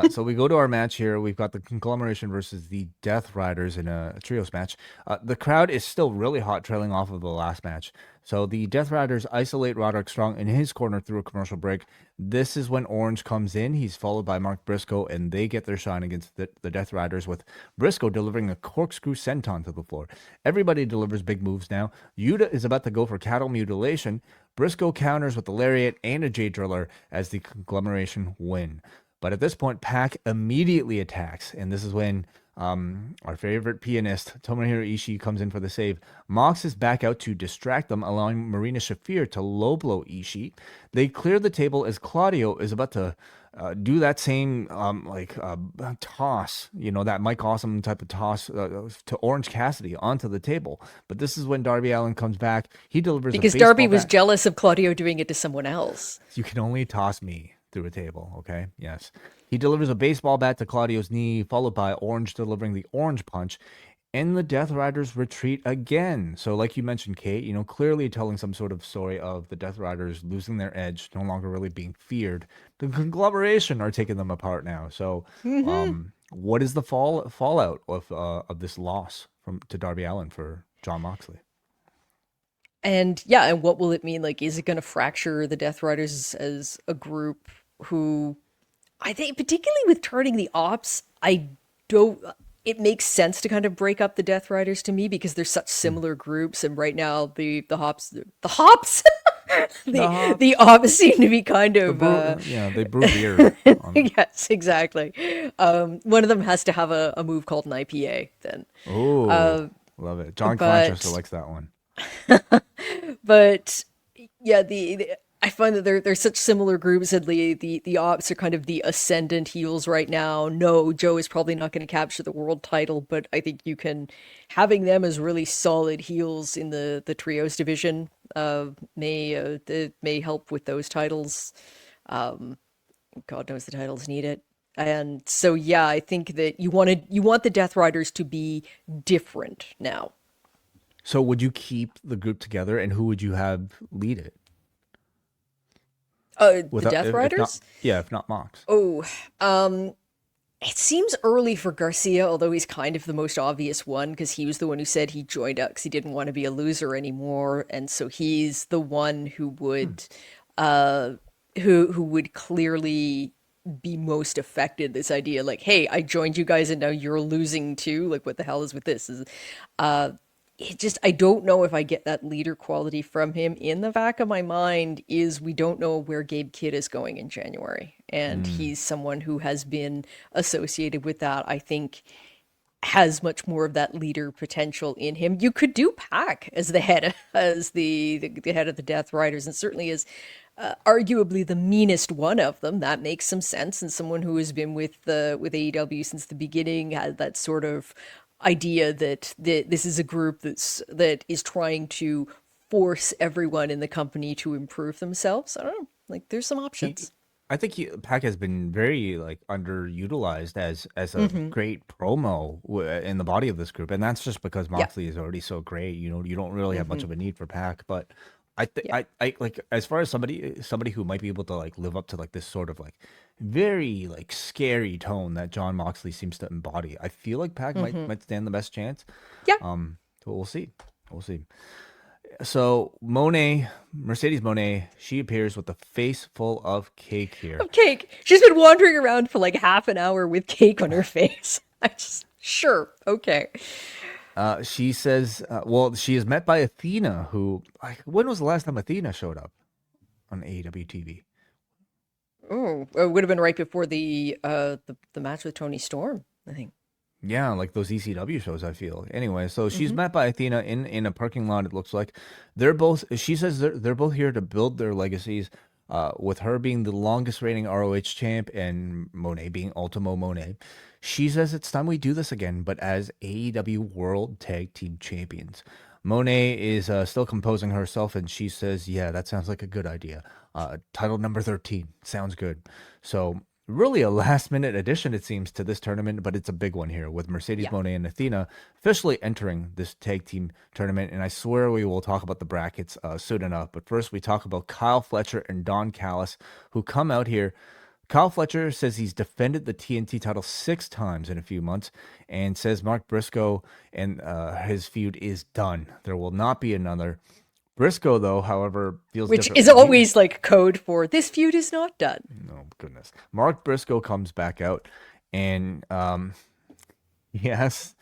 S2: So we go to our match here. We've got the Conglomeration versus the Death Riders in a trios match. The crowd is still really hot, trailing off of the last match. So the Death Riders isolate Roderick Strong in his corner through a commercial break. This is when Orange comes in. He's followed by Mark Briscoe, and they get their shine against the Death Riders, with Briscoe delivering a corkscrew senton to the floor. Everybody delivers big moves now. Yuta is about to go for cattle mutilation. Briscoe counters with the lariat and a Jade Driller as the Conglomeration win. But at this point, Pac immediately attacks, and this is when our favorite pianist, Tomohiro Ishii, comes in for the save. Mox is back out to distract them, allowing Marina Shafir to low blow Ishii. They clear the table as Claudio is about to do that same toss, that Mike Awesome type of toss to Orange Cassidy onto the table. But this is when Darby Allin comes back. He delivers
S3: because Darby was jealous of Claudio doing it to someone else.
S2: You can only toss me through a table, okay? Yes. He delivers a baseball bat to Claudio's knee, followed by Orange delivering the orange punch, and the Death Riders retreat again. So like you mentioned, Kate, clearly telling some sort of story of the Death Riders losing their edge, no longer really being feared. The Conglomeration are taking them apart now. So what is the fallout of this loss to Darby Allin for Jon Moxley?
S3: And what will it mean? Like, is it going to fracture the Death Riders as a group who, I think, particularly with turning the Opps, it makes sense to kind of break up the Death Riders to me because they're such similar groups. And right now the Opps, the Opps seem to be kind of,
S2: they brew beer.
S3: Yes, exactly. One of them has to have a move called an IPA then.
S2: Oh, love it. John Conchester likes that one.
S3: But yeah, I find that they're such similar groups, and the Opps are kind of the ascendant heels right now. No, Joe is probably not going to capture the world title, but I think having them as really solid heels in the trios division may help with those titles. God knows the titles need it. And so yeah, I think that you want the Death Riders to be different now.
S2: So would you keep the group together, and who would you have lead it?
S3: The Death Riders?
S2: If not Mox.
S3: Oh, it seems early for Garcia, although he's kind of the most obvious one because he was the one who said he joined up because he didn't want to be a loser anymore, and so he's the one who would, who would clearly be most affected. This idea, like, hey, I joined you guys, and now you're losing too. Like, what the hell is with this? I don't know if I get that leader quality from him. In the back of my mind is we don't know where Gabe Kidd is going in January. And he's someone who has been associated with that, I think has much more of that leader potential in him. You could do Pac as the head, as the head of the Death Riders, and certainly is arguably the meanest one of them. That makes some sense. And someone who has been with AEW since the beginning had that sort of idea that this is a group that is trying to force everyone in the company to improve themselves. I don't know. Like, there's some options.
S2: I think Pac has been very like underutilized as a great promo in the body of this group, and that's just because Moxley is already so great. You know, you don't really have much of a need for Pac. But I like, as far as somebody who might be able to like live up to like this sort of like very like scary tone that John Moxley seems to embody. I feel like Pac might stand the best chance.
S3: Yeah.
S2: So we'll see. We'll see. So Mercedes Mone, she appears with a face full of cake here.
S3: Of cake. She's been wandering around for like half an hour with cake on her face. Sure, okay.
S2: She says, well, she is met by Athena, who, like, when was the last time Athena showed up on AEW TV?
S3: Oh, it would have been right before the match with Tony Storm, I think.
S2: Yeah, like those ECW shows, I feel. Anyway, so she's met by Athena in a parking lot, it looks like. She says they're both here to build their legacies, with her being the longest reigning ROH champ and Monet being Ultimo Monet. She says it's time we do this again, but as AEW World Tag Team Champions. Monet is still composing herself, and she says, yeah, that sounds like a good idea. Title number 13. Sounds good. So really a last-minute addition, it seems, to this tournament, but it's a big one here with Mercedes Mone and Athena officially entering this tag team tournament. And I swear we will talk about the brackets soon enough. But first, we talk about Kyle Fletcher and Don Callis, who come out here. Kyle Fletcher says he's defended the TNT title 6 times in a few months and says Mark Briscoe and his feud is done. There will not be another. Briscoe, though, however, feels
S3: Which
S2: different.
S3: is always like code for this feud is not done.
S2: Oh, goodness. Mark Briscoe comes back out and he asks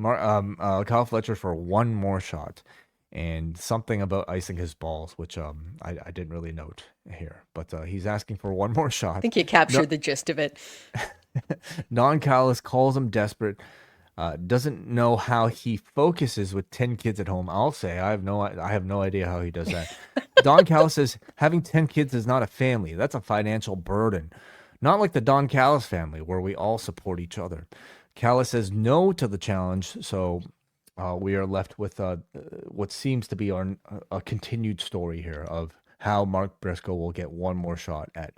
S2: Kyle Fletcher for one more shot and something about icing his balls, which I didn't really note here. But he's asking for one more shot.
S3: I think you captured the gist of it.
S2: Don Callis calls him desperate. Doesn't know how he focuses with 10 kids at home. I'll say I have no idea how he does that. Don Callis says having 10 kids is not a family. That's a financial burden. Not like the Don Callis family where we all support each other. Callis says no to the challenge, so we are left with what seems to be a continued story here of how Mark Briscoe will get one more shot at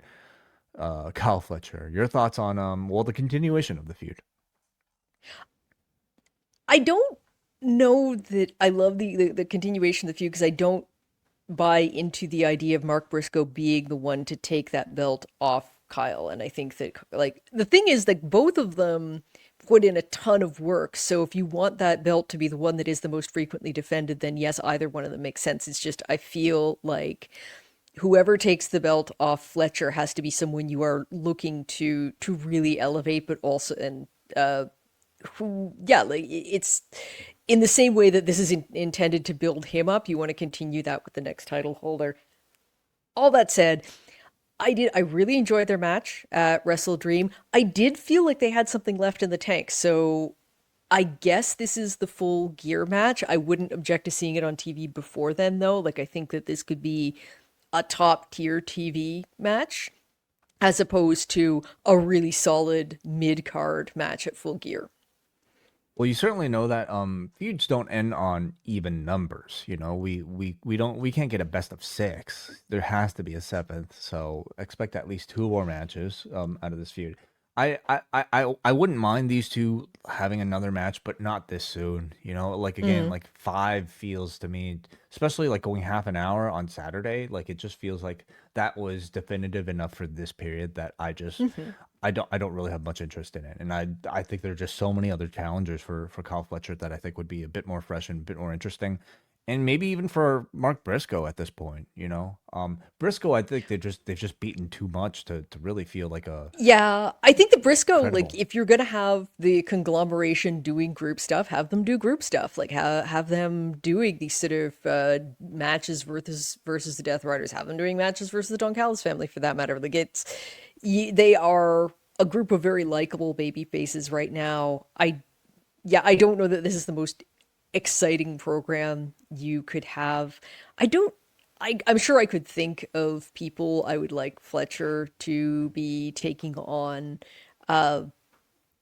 S2: Kyle Fletcher. Your thoughts on the continuation of the feud?
S3: I don't know that I love the continuation of the feud because I don't buy into the idea of Mark Briscoe being the one to take that belt off Kyle. And I think that, like, the thing is that both of them put in a ton of work. So if you want that belt to be the one that is the most frequently defended, then yes, either one of them makes sense. It's just, I feel like whoever takes the belt off Fletcher has to be someone you are looking to really elevate, but also, and it's in the same way that this is intended to build him up. You want to continue that with the next title holder. All that said, I really enjoyed their match at WrestleDream. I did feel like they had something left in the tank, so I guess this is the full gear match. I wouldn't object to seeing it on TV before then, though. Like, I think that this could be a top tier TV match as opposed to a really solid mid-card match at Full Gear.
S2: Well, you certainly know that feuds don't end on even numbers. You know, we can't get a best of 6. There has to be a 7th. So expect at least 2 more matches out of this feud. I wouldn't mind these two having another match, but not this soon. You know, like again, like 5 feels to me, especially like going half an hour on Saturday, like it just feels like that was definitive enough for this period that I just I don't really have much interest in it. And I think there are just so many other challengers for Kyle Fletcher that I think would be a bit more fresh and a bit more interesting. And maybe even for Mark Briscoe at this point, Briscoe, I think they've just beaten too much to really feel like a
S3: Yeah, I think the Briscoe, like,
S2: credible.
S3: if you're gonna have the conglomeration doing group stuff, have them do group stuff. Like, have them doing these sort of matches versus the Death Riders. Have them doing matches versus the Don Callis family, for that matter. Like, they are a group of very likable baby faces right now. I don't know that this is the most exciting program you could have. I don't. I'm sure I could think of people I would like Fletcher to be taking on. Uh,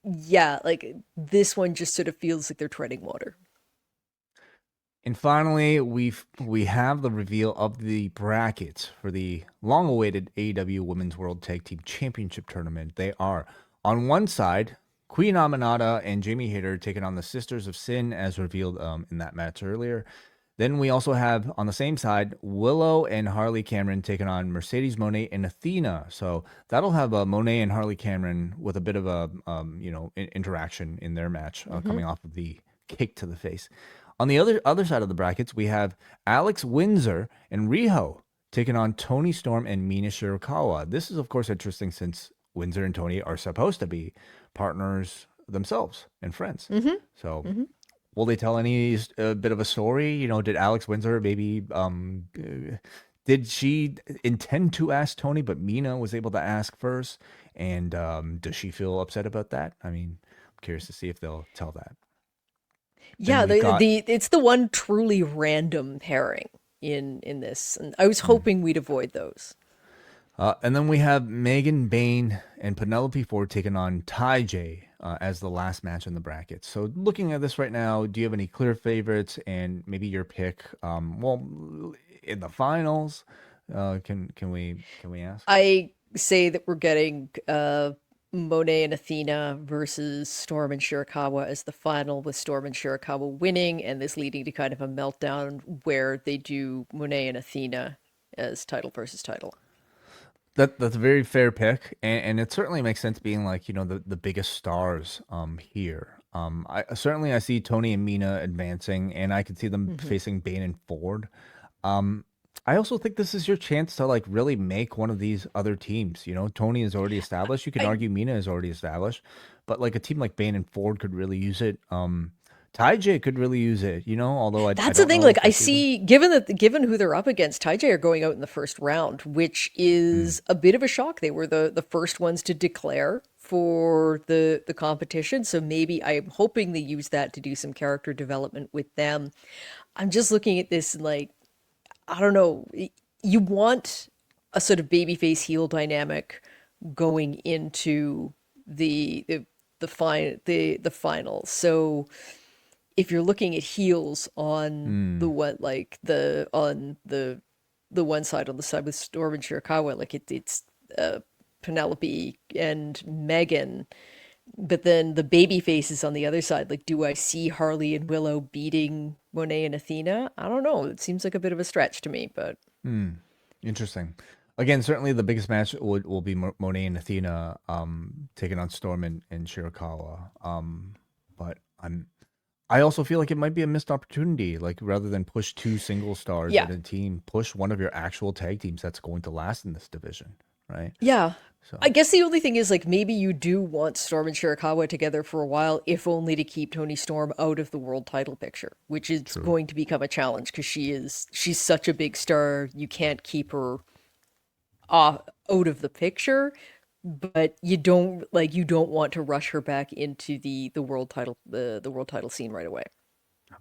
S3: yeah, like this one just sort of feels like they're treading water.
S2: And finally, we have the reveal of the brackets for the long-awaited AEW Women's World Tag Team Championship Tournament. They are on one side, Queen Aminata and Jamie Hayter taking on the Sisters of Sin, as revealed in that match earlier. Then we also have on the same side Willow and Harley Cameron taking on Mercedes Monet and Athena. So that'll have Monet and Harley Cameron with a bit of a interaction in their match, coming off of the kick to the face. On the other side of the brackets, we have Alex Windsor and Riho taking on Tony Storm and Mina Shirakawa. This is, of course, interesting since Windsor and Tony are supposed to be partners themselves and friends. So will they tell any bit of a story? Did Alex Windsor maybe did she intend to ask Tony, but Mina was able to ask first? And does she feel upset about that? I mean, I'm curious to see if they'll tell that.
S3: Yeah,
S2: We've got
S3: it's the one truly random pairing in this, and I was hoping we'd avoid those.
S2: and then we have Megan Bain and Penelope Ford taking on Ty J as the last match in the bracket. So looking at this right now, do you have any clear favorites and maybe your pick? In the finals, can we ask?
S3: I say that we're getting Monet and Athena versus Storm and Shirakawa as the final, with Storm and Shirakawa winning, and this leading to kind of a meltdown where they do Monet and Athena as title versus title.
S2: That's a very fair pick, and it certainly makes sense being like the biggest stars here. I see Tony and Mina advancing, and I could see them facing Bane and Ford. I also think this is your chance to like really make one of these other teams. Tony is already established. You can argue Mina is already established, but like a team like Bane and Ford could really use it. Ty J could really use it. Although I
S3: That's the
S2: don't
S3: thing.
S2: know
S3: Like,
S2: if
S3: I
S2: see them.
S3: see, given who they're up against, Ty J are going out in the first round, which is a bit of a shock. They were the first ones to declare for the competition, so maybe I'm hoping they use that to do some character development with them. I'm just looking at this and like, I don't know. You want a sort of babyface heel dynamic going into the final. So if you're looking at heels on the
S2: Mm.
S3: one like the one side, on the side with Storm and Shirakawa, like it's Penelope and Megan, but then the baby faces on the other side. Like, do I see Harley and Willow beating Monet and Athena? I don't know. It seems like a bit of a stretch to me, but
S2: Hmm. Interesting. Again, certainly the biggest match will be Monet and Athena taking on Storm and Shirakawa. But I also feel like it might be a missed opportunity. Like rather than push two single stars
S3: yeah.
S2: in a team, push one of your actual tag teams that's going to last in this division, right?
S3: Yeah. I
S2: So
S3: guess the only thing is, like, maybe you do want Storm and Shirakawa together for a while, if only to keep Tony Storm out of the world title picture, which is
S2: true.
S3: going to become a challenge because she's such a big star. You can't keep her out of the picture, but you don't want to rush her back into the world title, the world title scene right away.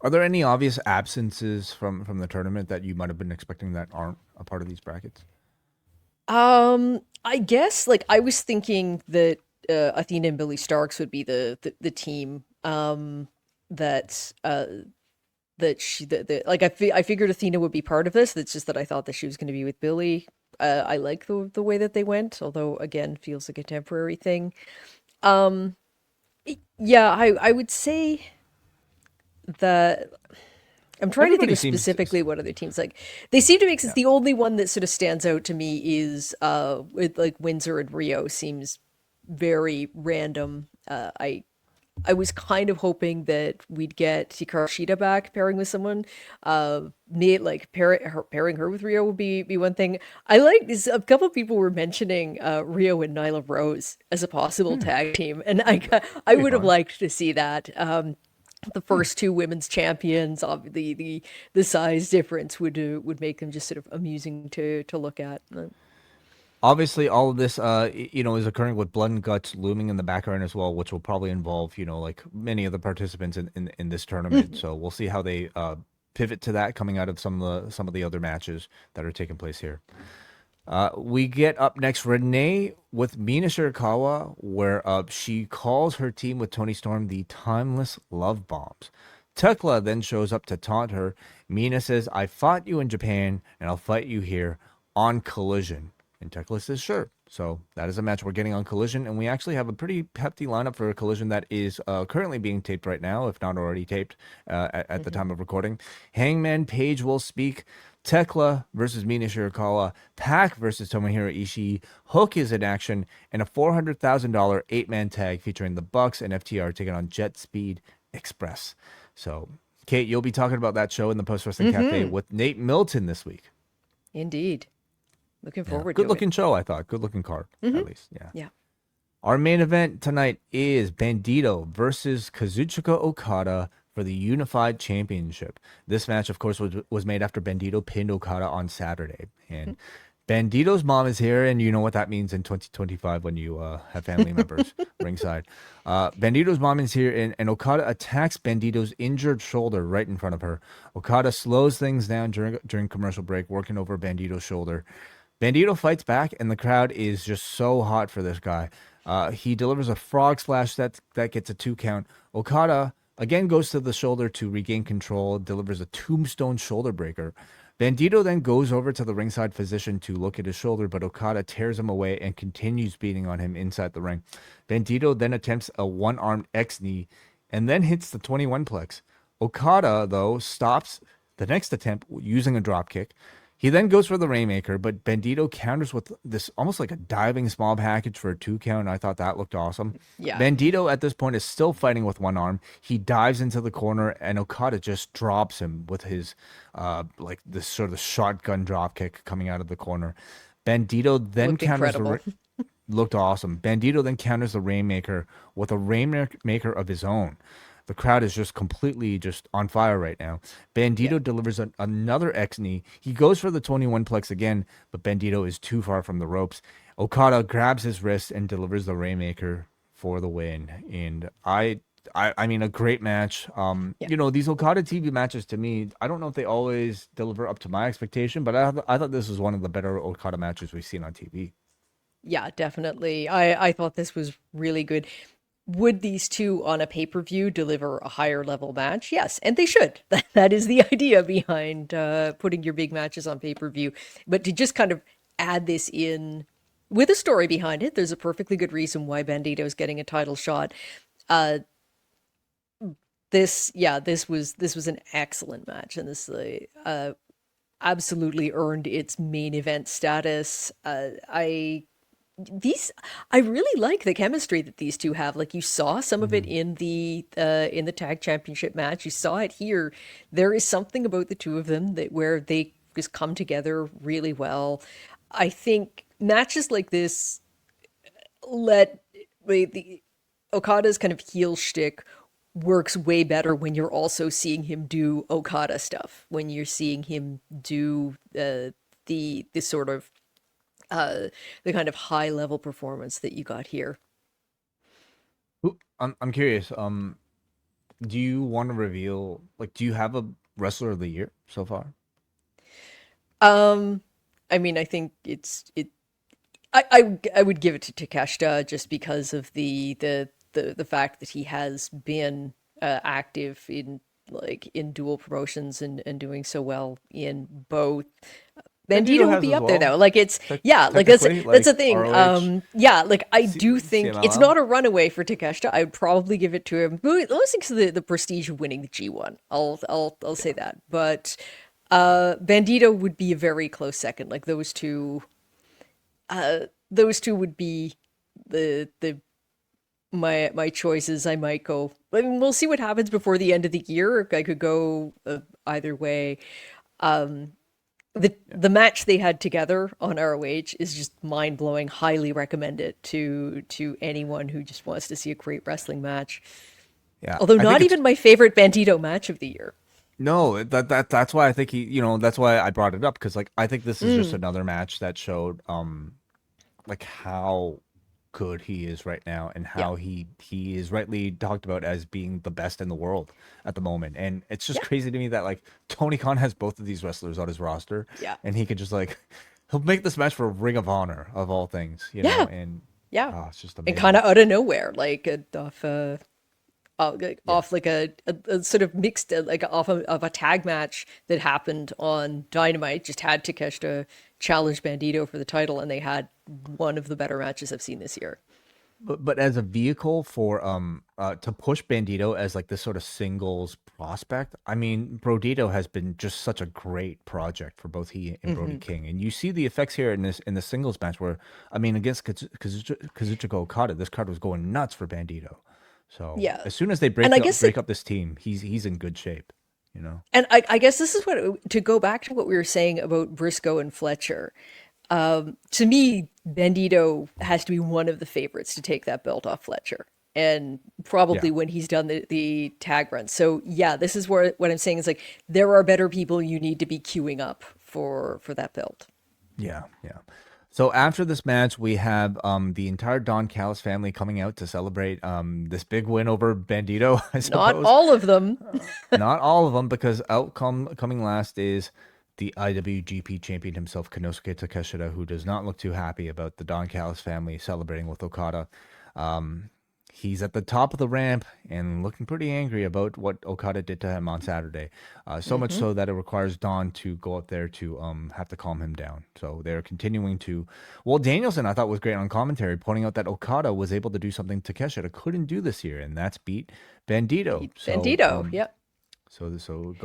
S2: Are there any obvious absences from the tournament that you might have been expecting that aren't a part of these brackets?
S3: I guess, like, I was thinking that Athena and Billy Starks would be the team that like, I figured Athena would be part of this. It's just that I thought that she was going to be with Billy. I like the way that they went, although again feels like a temporary thing. Um, yeah, I would say that I'm trying to think
S2: Everybody
S3: of
S2: seems
S3: specifically what other teams like. They seem to make sense.
S2: yeah.
S3: The only one that sort of stands out to me is with like Windsor and Rio seems very random. I was kind of hoping that we'd get Hikaru Shida back pairing with someone. Me like pairing her with Rio would be one thing. I like this. A couple of people were mentioning Rio and Nyla Rose as a possible tag team, and I
S2: Pretty
S3: would have
S2: fun.
S3: liked to see that. The first two women's champions, the size difference would make them just sort of amusing to look at.
S2: Obviously, all of this, is occurring with Blood and Guts looming in the background as well, which will probably involve, like many of the participants in this tournament. So we'll see how they pivot to that coming out of some of the other matches that are taking place here. We get up next Renee with Mina Shirakawa, where she calls her team with Toni Storm the Timeless Love Bombs. Tekla then shows up to taunt her. Mina says, "I fought you in Japan, and I'll fight you here on Collision." And Tekla says, "Sure." So that is a match we're getting on Collision, and we actually have a pretty hefty lineup for a Collision that is currently being taped right now, if not already taped at the time of recording. Hangman Page will speak. Tekla versus Mina Shirakawa, Pac versus Tomohiro Ishii, Hook is in action, and a $400,000 eight-man tag featuring the Bucks and FTR taking on Jet Speed Express. So, Kate, you'll be talking about that show in the Post Wrestling Cafe with Nate Milton this week.
S3: Indeed. Looking forward
S2: Good
S3: to
S2: looking
S3: it.
S2: show, I thought. Good looking card, at least. Yeah.
S3: Yeah.
S2: Our main event tonight is Bandido versus Kazuchika Okada for the Unified Championship. This match, of course, was made after Bandido pinned Okada on Saturday. And Bandido's mom is here, and you know what that means in 2025 when you have family members ringside. Bandido's mom is here, and Okada attacks Bandido's injured shoulder right in front of her. Okada slows things down during commercial break, working over Bandido's shoulder. Bandido fights back, and the crowd is just so hot for this guy. He delivers a frog splash that gets a 2 count. Okada again goes to the shoulder to regain control, delivers a tombstone shoulder breaker. Bandido then goes over to the ringside physician to look at his shoulder, but Okada tears him away and continues beating on him inside the ring. Bandido then attempts a one-armed X-knee and then hits the 21-plex. Okada, though, stops the next attempt using a dropkick. He then goes for the Rainmaker, but Bandido counters with this almost like a diving small package for a 2 count. I thought that looked awesome.
S3: Yeah.
S2: Bandido at this point is still fighting with one arm. He dives into the corner, and Okada just drops him with his like this sort of shotgun drop kick coming out of the corner. Bandido then
S3: Looked
S2: counters
S3: incredible.
S2: looked awesome. Bandido then counters the Rainmaker with a Rainmaker of his own. The crowd is just completely just on fire right now. Bandido delivers another X-knee. He goes for the 21-plex again, but Bandido is too far from the ropes. Okada grabs his wrist and delivers the Rainmaker for the win. And I mean, a great match. These Okada TV matches, to me, I don't know if they always deliver up to my expectation, but I thought this was one of the better Okada matches we've seen on TV.
S3: Yeah, definitely. I thought this was really good. Would these two on a pay-per-view deliver a higher level match? Yes, and they should. That is the idea behind putting your big matches on pay-per-view. But to just kind of add this in with a story behind it, there's a perfectly good reason why Bandido is getting a title shot. This was an excellent match, and this absolutely earned its main event status. I really like the chemistry that these two have. Like, you saw some of it in the tag championship match. You saw it here. There is something about the two of them where they just come together really well. I think matches like this the Okada's kind of heel shtick works way better when you're also seeing him do Okada stuff. When you're seeing him do the sort of the kind of high level performance that you got here.
S2: I'm curious. Do you want to reveal? Like, do you have a wrestler of the year so far?
S3: I mean, I think I would give it to Takeshita just because of the fact that he has been active in dual promotions and doing so well in both. Bandido will be up there though. Like, it's that's the thing.
S2: ROH,
S3: I do think it's not a runaway for Takeshita. I would probably give it to him. Mostly because of the prestige of winning the G1. I'll say that. But Bandido would be a very close second. Like, those two would be the my choices, I might go. I mean, we'll see what happens before the end of the year. I could go either way. The match they had together on ROH is just mind blowing. Highly recommend it to anyone who just wants to see a great wrestling match.
S2: Yeah,
S3: Although
S2: I think
S3: not
S2: it's
S3: even my favorite Bandido match of the year.
S2: no that's why I think that's why I brought it up because like I think this is just
S3: Mm,
S2: another match that showed like how good he is right now and
S3: yeah,
S2: how he is rightly talked about as being the best in the world at the moment. And it's just
S3: yeah,
S2: crazy to me that like Tony Khan has both of these wrestlers on his roster
S3: yeah,
S2: and he could just like he'll make this match for Ring of Honor of all things,
S3: yeah,
S2: and
S3: yeah.
S2: it's just
S3: And kind
S2: amazing.
S3: of out of nowhere, like
S2: Yeah.
S3: off like a sort of mixed like off of a tag match that happened on Dynamite. Just had Takeshita challenge Bandito for the title, and they had one of the better matches I've seen this year.
S2: But as a vehicle for to push Bandito as like this sort of singles prospect, I mean Brodito has been just such a great project for both he and Brody
S3: Hmm.
S2: King, and you see the effects here in this in the singles match where I mean against Kazuchika Okada, this card was going nuts for Bandito. So
S3: Yeah,
S2: as soon as they
S3: and I guess
S2: break up this team, he's in good shape, you know.
S3: and I guess this is what to go back to what we were saying about Briscoe and Fletcher. To me, Bandito has to be one of the favorites to take that belt off Fletcher, and
S2: Yeah.
S3: probably when he's done the tag run. So yeah, this is where what I'm saying is like there are better people you need to be queuing up for that belt.
S2: Yeah, yeah. So after this match, we have the entire Don Callis family coming out to celebrate this big win over Bandito, I
S3: Not
S2: suppose.
S3: all of them.
S2: Not all of them, because coming last is the IWGP champion himself, Konosuke Takeshita, who does not look too happy about the Don Callis family celebrating with Okada. Um, he's at the top of the ramp and looking pretty angry about what Okada did to him on Saturday. So much
S3: Hmm.
S2: so that it requires Don to go up there to have to calm him down. So they're continuing to. Well, Danielson I thought was great on commentary, pointing out that Okada was able to do something Takeshita couldn't do this year, and that's beat Bandito.
S3: Beat Bandito. Yeah.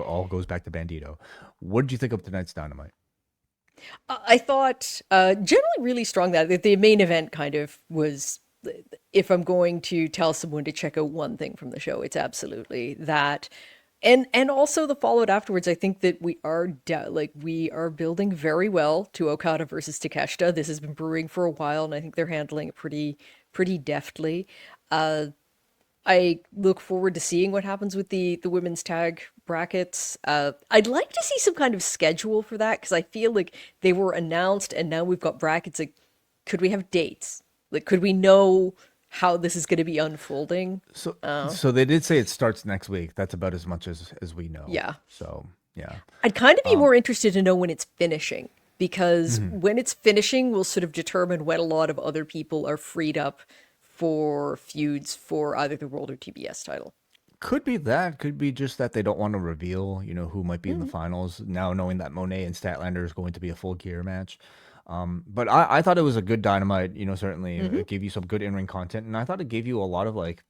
S2: All goes back to Bandito. What did you think of tonight's Dynamite?
S3: I thought generally really strong that the main event kind of was if I'm going to tell someone to check out one thing from the show, it's absolutely that. And also the followed afterwards, I think that we are building very well to Okada versus Takeshita. This has been brewing for a while, and I think they're handling it pretty deftly. Uh, I look forward to seeing what happens with the women's tag brackets. I'd like to see some kind of schedule for that because I feel like they were announced and now we've got brackets. Like, could we have dates? Like, could we know how this is going to be unfolding?
S2: So
S3: Uh,
S2: so they did say it starts next week. That's about as much as we know.
S3: yeah.
S2: So yeah.
S3: I'd kind of be
S2: Um
S3: more interested to know when it's finishing because
S2: mhm.
S3: when it's finishing will sort of determine when a lot of other people are freed up for feuds for either the World or TBS title.
S2: Could be that. Could be just that they don't want to reveal, who might be in the
S3: Mhm.
S2: finals. Now knowing that Monet and Statlander is going to be a full gear match. But I thought it was a good Dynamite. Certainly
S3: Mhm.
S2: it gave you some good in ring content, and I thought it gave you a lot of like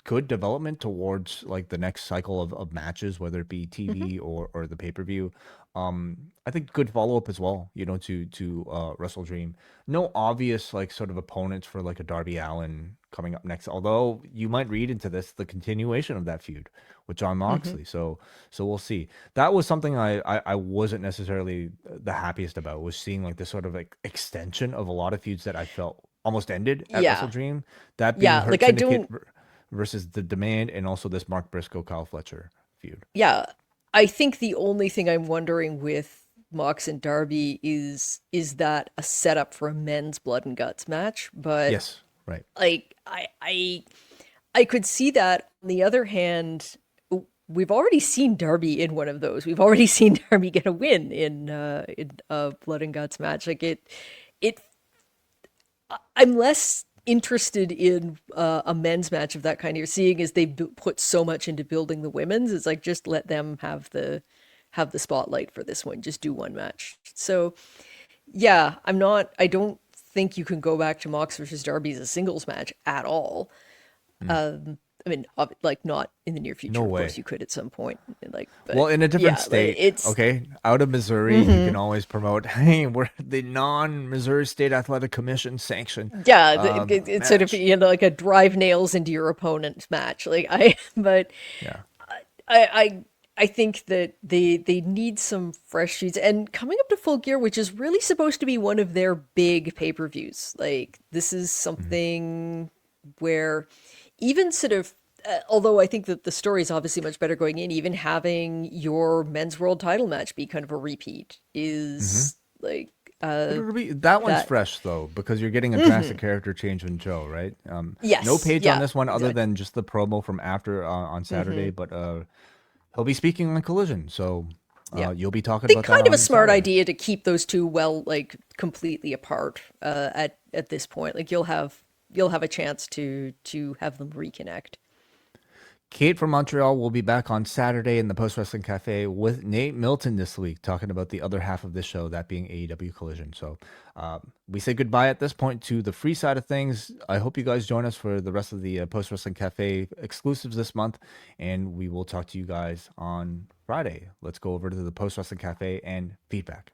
S2: good development towards like the next cycle of matches, whether it be
S3: Mhm.
S2: TV or the pay per view. I think good follow up as well. To WrestleDream. No obvious like sort of opponents for like a Darby Allin coming up next. Although you might read into this the continuation of that feud with John
S3: Mhm.
S2: Moxley. So we'll see. That was something I wasn't necessarily the happiest about, was seeing like this sort of like extension of a lot of feuds that I felt almost ended at
S3: Yeah.
S2: WrestleDream. That being
S3: Yeah,
S2: Hurt
S3: like I
S2: Syndicate
S3: don't
S2: versus the Demand, and also this Mark Briscoe Kyle Fletcher feud.
S3: yeah, I think the only thing I'm wondering with Mox and Darby is that a setup for a men's blood and guts match, but
S2: Yes, right.
S3: like I could see that. On the other hand, we've already seen Darby in one of those. We've already seen Darby get a win in a blood and guts match. Like it I'm less interested in a men's match of that kind you're seeing as they put so much into building the women's. It's like just let them have the spotlight for this one. Just do one match. So yeah, I don't think you can go back to Mox versus Darby as a singles match at all.
S2: Mm.
S3: I mean, like not in the near future.
S2: No
S3: Of
S2: way.
S3: course, you could at some point. Like, but
S2: Well, in a different
S3: yeah,
S2: state,
S3: it's
S2: okay? Out of Missouri, you can always promote, hey, we're the non-Missouri State Athletic Commission sanctioned
S3: yeah, it's sort of
S2: match.
S3: like a drive nails into your opponent match. But
S2: Yeah.
S3: I think that they need some fresh sheets. And coming up to Full Gear, which is really supposed to be one of their big pay-per-views, like this is something where even sort of although I think that the story is obviously much better going in, even having your men's world title match be kind of a repeat is like
S2: That one's
S3: that
S2: fresh though, because you're getting a drastic character change in Joe, right? No
S3: yes,
S2: Page on
S3: yeah,
S2: this one, other
S3: exactly.
S2: than just the promo from after on Saturday. But he'll be speaking on Collision, so
S3: Yeah.
S2: you'll be talking
S3: Think
S2: about that
S3: kind of a
S2: on
S3: smart
S2: Saturday.
S3: idea to keep those two like completely apart at this point. Like you'll have a chance to have them reconnect.
S2: Kate from Montreal will be back on Saturday in the Post Wrestling Cafe with Nate Milton this week, talking about the other half of this show, that being AEW Collision. So we say goodbye at this point to the free side of things. I hope you guys join us for the rest of the Post Wrestling Cafe exclusives this month, and we will talk to you guys on Friday. Let's go over to the Post Wrestling Cafe and feedback.